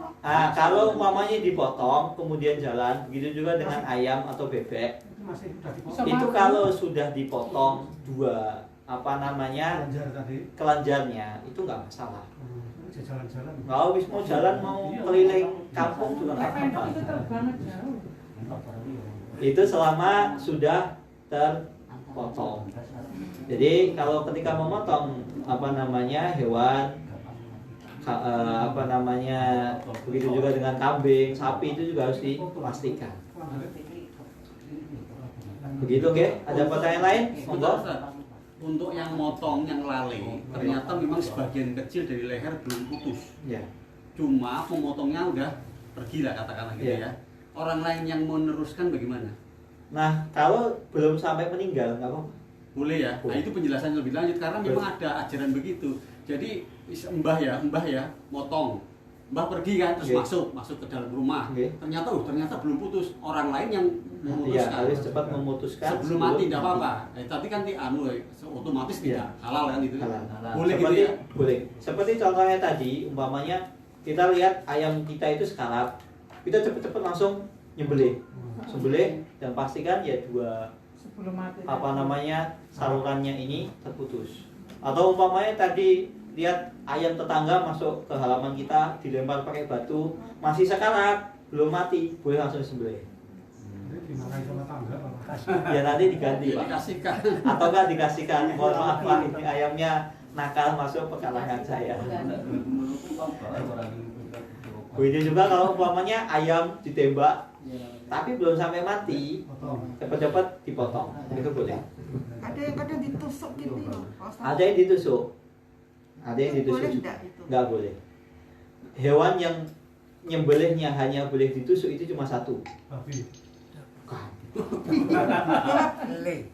Kalau umpamanya dipotong kemudian jalan, begitu juga dengan ayam atau bebek. Itu masih sudah dipotong. Itu kalau sudah dipotong dua Kelenjar tadi. kelenjarnya itu nggak masalah. Bisa jalan-jalan. Kalau habis mau jalan mau keliling kampung juga nggak apa-apa. Itu terbang jauh. Itu selama sudah terpotong. Jadi kalau ketika memotong hewan begitu juga dengan kambing, sapi itu juga harus dipastikan. Begitu, oke? Ada pertanyaan lain? Monggo. Untuk yang motong, yang lale, ternyata memang sebagian kecil dari leher belum putus. Ya. Cuma pemotongnya udah pergi lah katakanlah gitu ya. Orang lain yang meneruskan bagaimana? Nah, kalau belum sampai meninggal nggak apa-apa. Boleh ya. Nah, itu penjelasannya lebih lanjut karena memang ada ajaran begitu. Jadi mbah ya, motong. Mbah pergi kan terus masuk ke dalam rumah. Ternyata belum putus. Orang lain yang memutuskan. Iya, harus cepat memutuskan sebelum mati tidak apa-apa. Tapi kan otomatis tidak halal kan itu. Halal. Boleh seperti, gitu ya? Boleh. Seperti contohnya tadi, umpamanya kita lihat ayam kita itu sekarap, kita cepet-cepet langsung nyembelih, dan pastikan ya Sebelum mati. salurannya ini terputus. Atau umpamanya tadi lihat ayam tetangga masuk ke halaman kita dilempar pakai batu, masih sekarat, belum mati, boleh langsung disembelih. Dimarahin sama tangga. Ya nanti diganti Pak. Dikasihkan. Atau enggak dikasihkan, mohon maaf Pak, ini ayamnya nakal masuk ke kalangan saya. Begitu juga kalau umpamanya ayam ditembak tapi belum sampai mati, cepat-cepat dipotong, itu boleh. Ada yang kadang ditusuk gitu loh. Ada yang ditusuk, ada yang ditusuk Boleh juga. enggak itu? Nggak boleh. Hewan yang nyembelihnya hanya boleh ditusuk itu cuma satu.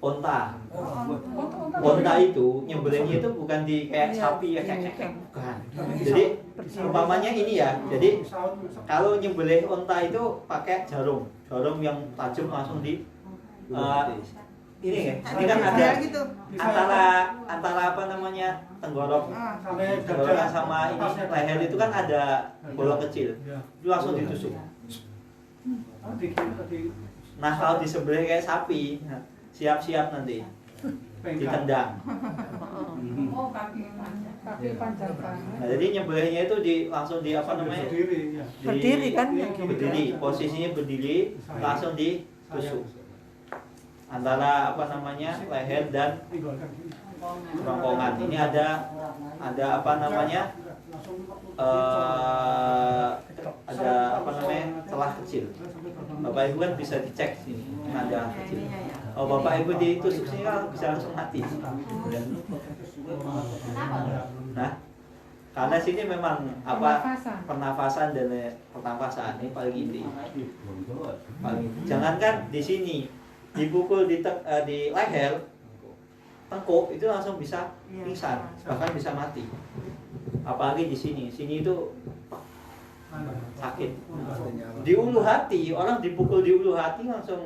Onta. Onta itu nyembelihnya itu bukan di kayak sapi ya kayak bukan. Jadi umpamanya ini ya. Jadi kalau nyembelih onta itu pakai jarum yang tajam langsung di ini ya. Ini kan ada gitu. antara apa namanya tenggorok sama ini leher itu kan ada bolong kecil. Itu langsung ditusuk. Nah kalau disembelih kayak sapi, siap-siap nanti ditendang. Oh, kaki panjang. Kaki panjang banget. Nah, jadi nyembelihnya itu langsung di apa namanya? Berdiri kan? Berdiri, posisinya berdiri, langsung ditusuk. Antara apa namanya leher dan kerongkongan. Ini ada apa namanya? Ada apa namanya celah kecil. Bapak Ibu kan bisa dicek sini, ada kecil. Oh Bapak Ibu ditusuk sini kan bisa langsung mati. Nah, karena sini memang apa pernafasan dan pernafasan ini paling inti. Jangankan di sini dipukul di leher, tengkuk itu langsung bisa pingsan, bahkan bisa mati. Apalagi di sini itu sakit. Di ulu hati, orang dipukul di ulu hati langsung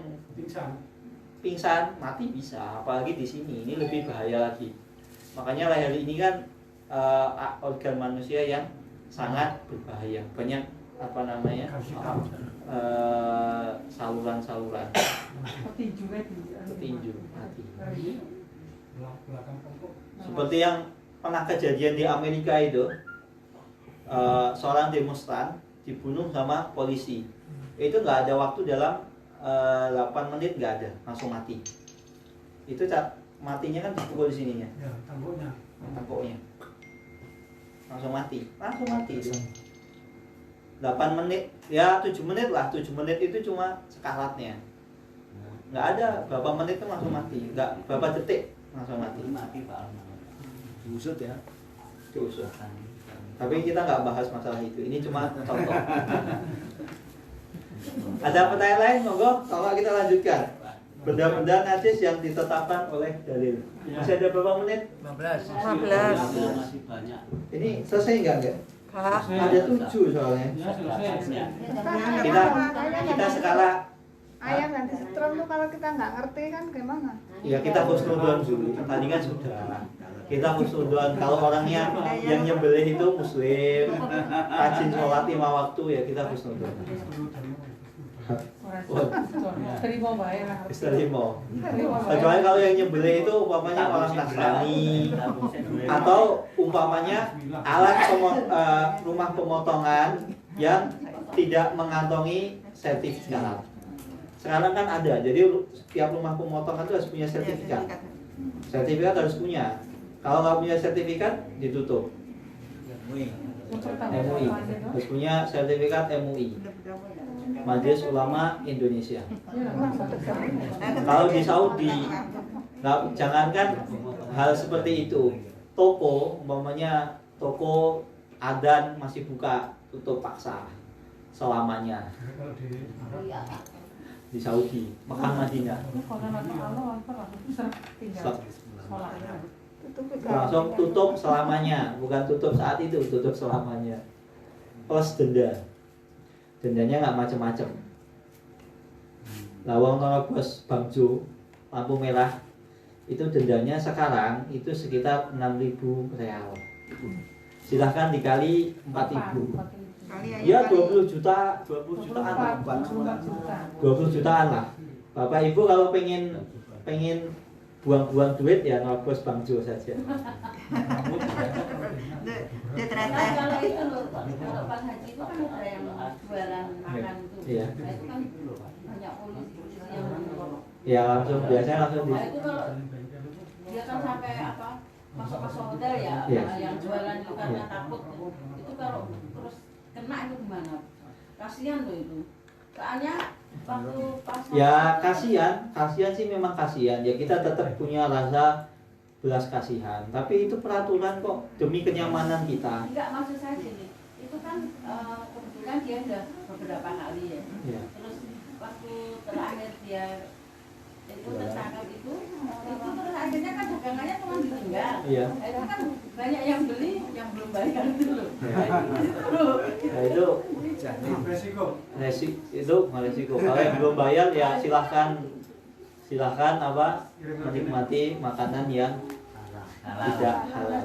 pingsan, mati bisa. Apalagi di sini, ini lebih bahaya lagi. Makanya leher ini kan organ manusia yang sangat berbahaya. Banyak apa namanya saluran-saluran petinju mati. Seperti yang pernah kejadian di Amerika itu. Seorang demonstran dibunuh sama polisi. Itu nggak ada waktu dalam 8 menit nggak ada, langsung mati. Itu matinya kan dipukul di sininya. Ya, tangkuknya. Langsung mati itu. 8 menit, ya 7 menit lah. 7 menit itu cuma sekaratnya. Nggak ada berapa menit itu langsung mati. Nggak berapa detik langsung mati. Diusut ya. Diusut. Tapi kita nggak bahas masalah itu. Ini cuma contoh. Ada pertanyaan lain, monggo. Kalau kita lanjutkan. Benda-benda najis yang ditetapkan oleh dalil. Masih ada berapa menit? 15. Masih banyak. Ini selesai nggak? Ada 7 soalnya. Kita sekarang. Ayam nanti setrum tuh kalau kita nggak ngerti kan gimana? Ya kita husnudon dulu. Tadi kan sudah. Kita husnudon. Kalau orangnya yang nyembelih itu muslim, rajin sholat 5 waktu ya kita husnudon. Terima baik lah. Terima. Kecuali kalau yang nyembelih itu umpamanya orang Nasrani atau umpamanya alat rumah pemotongan yang tidak mengantongi sertifikat. Sekarang kan ada, jadi setiap rumah pemotongan itu harus punya sertifikat. Sertifikat harus punya. Kalau nggak punya sertifikat, ditutup. MUI harus punya sertifikat MUI, Majelis Ulama Indonesia. Kalau di Saudi, jangankan hal seperti itu, toko, umpamanya toko adzan masih buka, tutup paksa selamanya. Di Saudi, Mekah, Madinah. Langsung tutup selamanya, bukan tutup saat itu, tutup selamanya. Plus denda. Dendanya nggak macam-macam. Lawang terobos bangjo, lampu merah, itu dendanya sekarang itu sekitar 6.000 real. Silahkan dikali 4.000. Ya 20 jutaan, 20 jutaan lah. Bapak Ibu kalau pengen buang-buang duit ya nerobos bangjo saja. Kalau itu loh, kalau pas haji itu kan ada yang jualan makan tuh. Iya. Nah, itu kan banyak polisi yang Ya langsung biasanya langsung di. Nah, itu kalau dia kan sampai apa masuk hotel ya, Iya. yang jualan itu karena takut itu kalau terus kena itu gimana? Kasihan loh itu. Soalnya waktu pas Ya kasihan sih memang kasihan. Ya kita tetap punya rasa belas kasihan. Tapi itu peraturan kok demi kenyamanan kita. enggak, maksud saya gini, itu kan kebetulan dia udah beberapa kali ya. Ya. Terus waktu terakhir dia itu tertangkap itu terus akhirnya kan dagangannya cuma ditinggal. Iya. Itu kan banyak yang beli yang belum bayar itu loh. Ya. Nah, itu Resiko. itu resiko. Kalau yang belum bayar ya silahkan apa menikmati makanan yang tidak halal.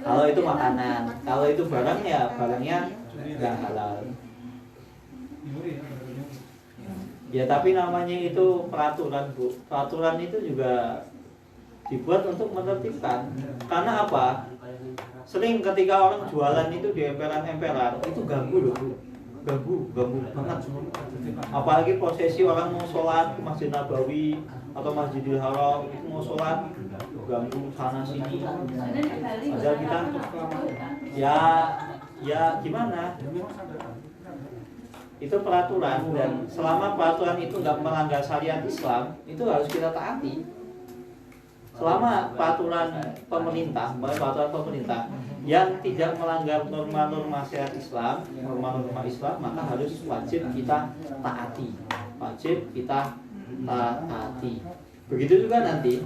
Kalau itu makanan, kalau itu barang ya barangnya nggak halal. Ya tapi namanya itu peraturan, Bu. Peraturan itu juga dibuat untuk menertibkan. Karena apa? Sering ketika orang jualan itu di emperan-emperan itu ganggu loh, Bu. Ganggu banget. Apalagi posisi orang mau sholat ke Masjid Nabawi atau Masjidil Haram itu mau sholat ganggu sana sini. Padahal kita ya gimana? Itu peraturan, dan selama peraturan itu nggak melanggar syariat Islam itu harus kita taati. Selama peraturan pemerintah yang tidak melanggar norma-norma syariat Islam, norma-norma Islam, maka harus wajib kita taati. Begitu juga nanti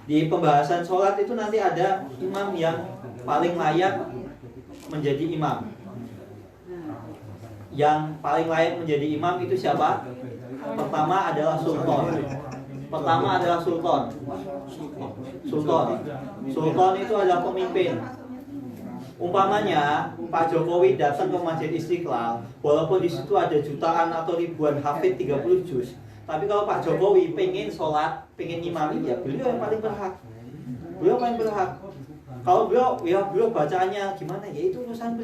di pembahasan sholat itu nanti ada imam yang paling layak menjadi imam. Yang paling layak menjadi imam itu siapa? Pertama adalah sultan. Sultan itu adalah pemimpin. Umpamanya Pak Jokowi datang ke Masjid Istiqlal, walaupun di situ ada jutaan atau ribuan hafid 30 juz, tapi kalau Pak Jokowi pengen sholat, pengen imami, ya beliau yang paling berhak. Kalau beliau bacaannya gimana, ya itu urusan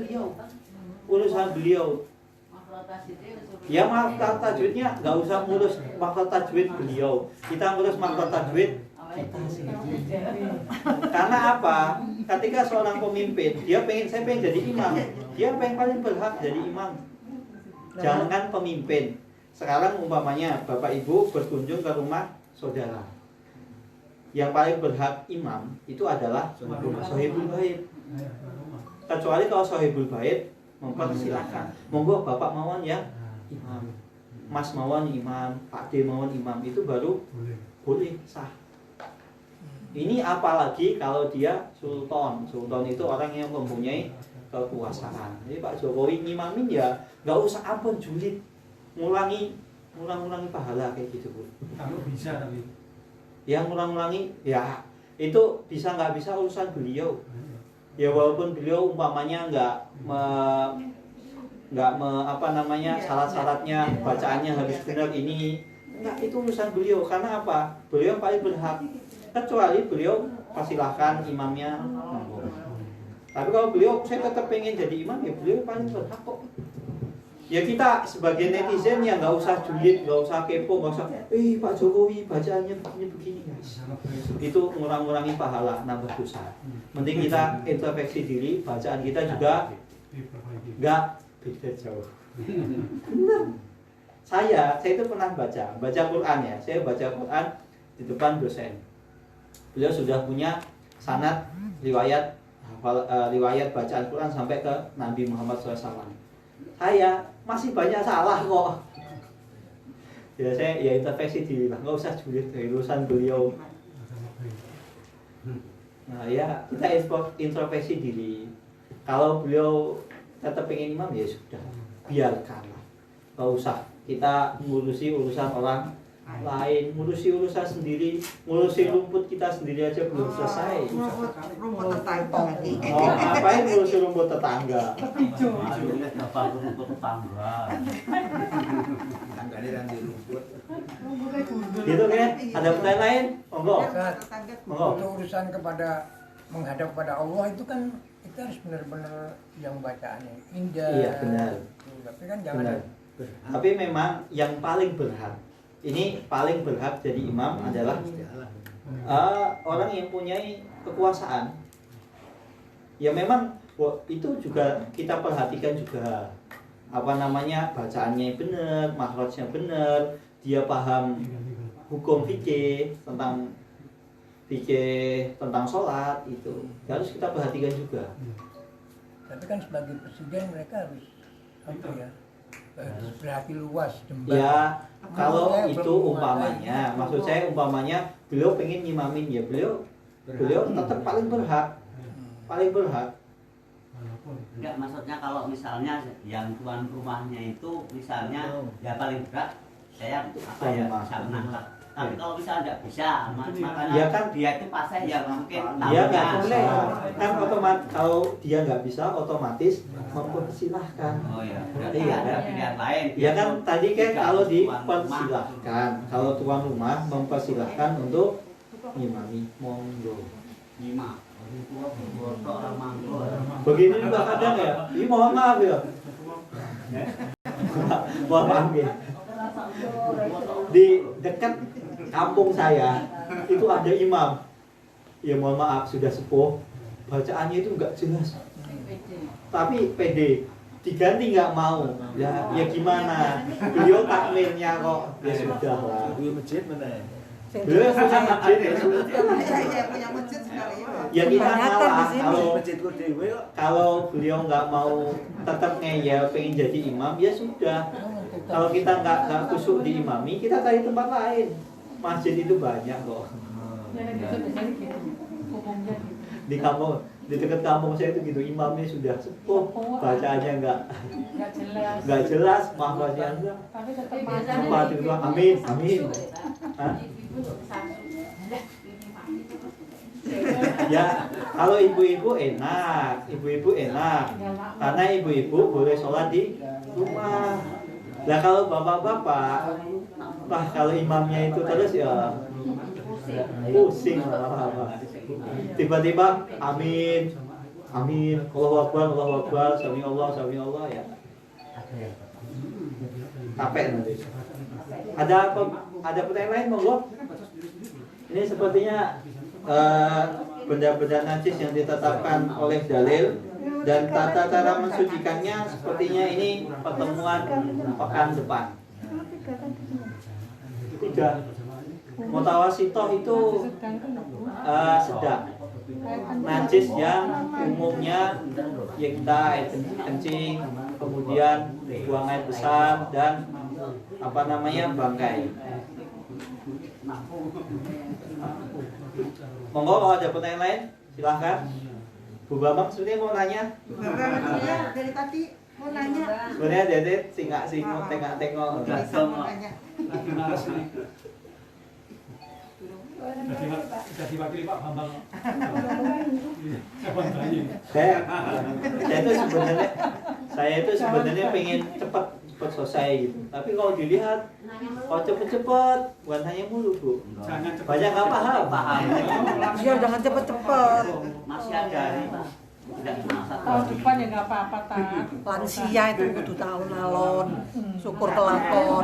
beliau. Ya makhraj tajwidnya nggak usah ngurus makhraj tajwid beliau, kita ngurus makhraj tajwid kita sendiri. Karena apa? Ketika seorang pemimpin dia saya pengen jadi imam, dia paling berhak jadi imam. Jangan pemimpin. Sekarang umpamanya Bapak Ibu berkunjung ke rumah saudara, yang paling berhak imam itu adalah sahibul bait. Kecuali kalau sahibul bait mempersilahkan, monggo Bapak mawon ya imam, Mas mawon imam, Pak D mawon imam, itu baru boleh sah. Ini apalagi kalau dia sultan itu orang yang mempunyai kekuasaan. Jadi Pak Jokowi ngimamin ya nggak usah ampun julid, ngulangi pahala kayak gitu, Bu. Kalau bisa tapi Yang ngulangi ya itu bisa nggak bisa urusan beliau. Ya walaupun beliau umpamanya syarat-syaratnya bacaannya harus benar ini, enggak, itu urusan beliau. Karena apa? Beliau paling berhak. Kecuali beliau persilahkan imamnya. Tapi kalau beliau saya tetap pengen jadi imam, ya beliau paling berhak kok. Ya kita sebagai netizen ya nggak usah julid, nggak usah kepo, nggak usah Pak Jokowi bacaannya begini guys. Itu ngurang-ngurangi pahala, nambah dosa. Mending kita introspeksi diri, bacaan kita juga nggak beda jauh. Benar. Saya itu pernah baca Quran ya. Saya baca Quran di depan dosen. Beliau sudah punya sanad riwayat bacaan Quran sampai ke Nabi Muhammad SAW. Saya masih banyak salah kok. Ya saya introspeksi diri lah, nggak usah julid dari urusan beliau. Nah ya kita introspeksi diri. Kalau beliau tetap pengen imam ya sudah, biarkanlah. Nggak usah kita ngurusi urusan orang lain, ngurusi urusan sendiri, ngurusi rumput kita sendiri aja belum selesai. Rumput tetangga. Oh, ngapain ngurusi rumput tetangga? Rumput tetangga. Gitu kan? Ada pertanyaan lain? Monggo. Untuk urusan menghadap kepada Allah itu kan kita harus benar-benar yang bacaannya indah. Iya benar. Tapi kan jangan. Benar. Tapi memang yang paling berhak, ini paling berhak jadi imam adalah orang yang punya kekuasaan. Ya memang itu juga kita perhatikan juga. apa namanya, bacaannya benar, makhrajnya benar, dia paham hukum fikih tentang sholat, itu harus kita perhatikan juga. Tapi kan sebagai presiden mereka harus apa ya, berhati luas jembar. Ya kalau Saya itu belum umpamanya, menguasai. maksud saya umpamanya beliau pengen nyimamin, ya beliau tetap paling berhak. Enggak, maksudnya kalau misalnya yang tuan rumahnya itu misalnya ya paling berat saya apa ya bisa menangkap. Tapi kalau misalnya enggak bisa, makanya Ya kan, dia itu pasnya ya mungkin dia nggak tahunya. boleh kan, otomatis kalau dia nggak bisa otomatis mempersilahkan. Oh ya, berarti Iya, ada kan? pilihan lain. Ya kan tadi kan Tidak kalau tuan rumah. dipersilahkan, kalau tuan rumah mempersilahkan untuk ngimami, monggo. Lima. Orang manggo. Begini juga kadang ya, ini mohon maaf ya. Mohon maaf ya. Di dekat kampung saya itu ada imam. Ya mohon maaf, sudah sepuh. Bacaannya itu enggak jelas. Tapi pede. Diganti nggak mau. Ya gimana? Beliau takmirnya kok. Ya sudah lah. masjid mana ya? Beliau punya masjid ya. punya masjid sekali Ya kita ngalah Masjidku dewe kok. kalau beliau nggak mau tetap ngeyel pengen jadi imam, ya sudah. Kalau kita nggak khusyuk di imami, kita cari tempat lain. Masjid itu banyak kok. Ya gitu biasanya gitu. Umumnya gitu. Di kampung, di dekat kampung saya itu gitu, imamnya sudah sepuh, bacaannya Nggak jelas. nggak jelas, makhrajnya enggak. Tapi tetap Biasanya Apa itu doang? Amin, amin. Hah? Ya, kalau ibu-ibu enak, karena ibu-ibu boleh sholat di rumah. Nah kalau bapak-bapak, kalau imamnya itu terus ya pusing lama-lama. Tiba-tiba amin, amin, Allahu Akbar, sami Allah ya. Capek nanti. Ada pertanyaan lain monggo? Ini sepertinya benda-benda najis yang ditetapkan oleh dalil dan tata cara mensucikannya sepertinya ini pertemuan pekan depan. 3. Mutawasitoh itu sedang. Najis yang umumnya ya kita air kencing, kemudian buang air besar dan bangkai. Monggo kalau ada pertanyaan lain silahkan. Bu Bambang sebenarnya mau nanya. dari tadi mau nanya. Sebenarnya Dede singak-singok tengok-tengok. Jadi wakil Pak Bambang. Saya itu sebenarnya pengen cepat selesai gitu. Tapi kalau dilihat, kalau cepet-cepet, bukan hanya mulu Bu. Banyak nggak paham. Iya jangan cepet-cepet. Masih ada nih, Pak. Tidak cuma satu. Tahun depan ya nggak apa-apa Tat. Lansia itu kudu tahun alon, syukur kelakon.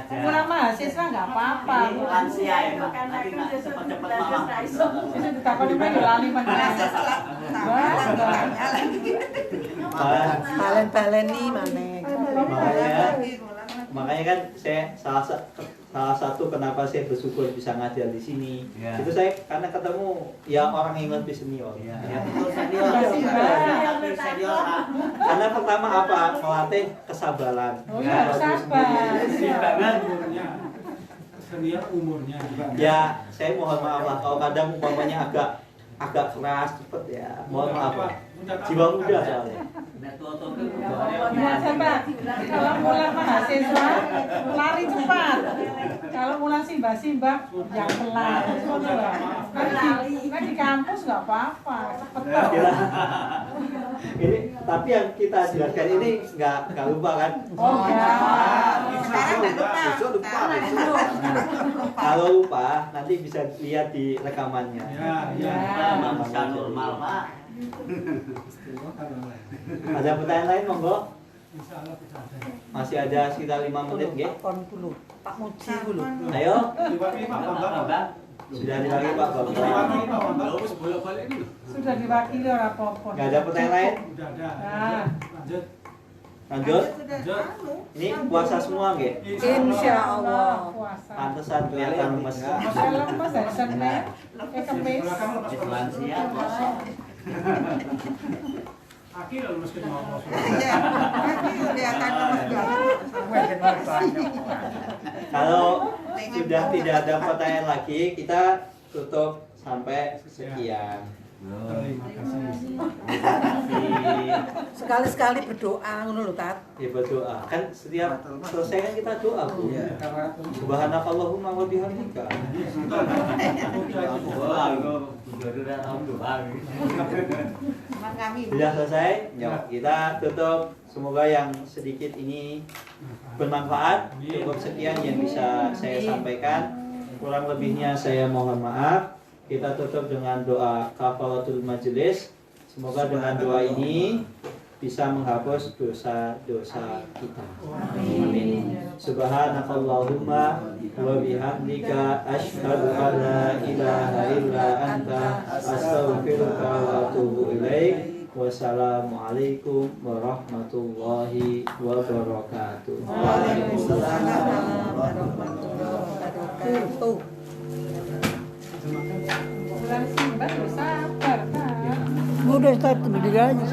Kurang mahasiswa nggak apa-apa. Lansia ya, Pak. Nanti nggak cepat-cepat malam. Itu ditakon juga ya lali meneh. Balen-baleni maneh. Makanya kan saya salah satu kenapa saya bersyukur bisa ngajar di sini. Ya. Itu saya karena ketemu ya orang yang lebih senior. Ya, betul senior. Tapi senior, Pak. Karena pertama apa? Melatih kesabaran. Oh iya, sabar. Timbangan umurnya. Senior umurnya juga. Ya, saya mohon maaf lah kalau kadang umpamanya agak keras cepet ya. Mohon maaf lah. Jiwa muda soalnya. Gimana Pak? Kalau mulai mahasiswa lari cepat. Kalau mulai simbah-simbah yang pelan. Kan di kampus nggak apa-apa. Cepet kok. Ini tapi yang kita jelaskan ini nggak lupa kan? Oh ya. Besok lupa. Kalau lupa nanti bisa lihat di rekamannya. Ya. Bisa normal, Pak. Ada pertanyaan lain monggo? Insya Allah bisa ada. Masih ada sekitar 5 menit nggih. Pak Muji dulu. Ayo, Diwakili Pak Bambang. sudah diwakili Pak Bambang. Diwakili Pak Bambang. Sudah diwakili orang apa-apa. Nggak ada pertanyaan lain? Udah ada. Nah. Lanjut. Lanjut. Ini puasa semua nggih? Insya Allah. Puasa. Pantesan kelihatan lemes. Saya lemes dari Senin, Kamis. Lansia puasa. Akhirnya lulus ke mau. Kalau sudah tidak ada pertanyaan lagi, kita tutup sampai sekian. Terima kasih. Sekali-sekali berdoa ngono lho, Tat. Ya berdoa. Kan setiap selesai kan kita doa, Bu. Subhanakallahumma wa bihamdika. Wah, aku baru datang doa. Sudah selesai? Ya, kita tutup. Semoga yang sedikit ini bermanfaat. Cukup sekian yang bisa saya sampaikan. Kurang lebihnya saya mohon maaf. Kita tutup dengan doa kafaratul majelis. Semoga dengan doa ini bisa menghapus dosa-dosa kita. Amin. Subhanakallahumma wa bihamdika asyhadu an la ilaha illa anta astaghfiruka wa atubu ilaik. Wassalamualaikum warahmatullahi wabarakatuh. Waalaikumsalam warahmatullahi wabarakatuh. Bulan Simbat sabar, Kak. Udah start berdiri aja.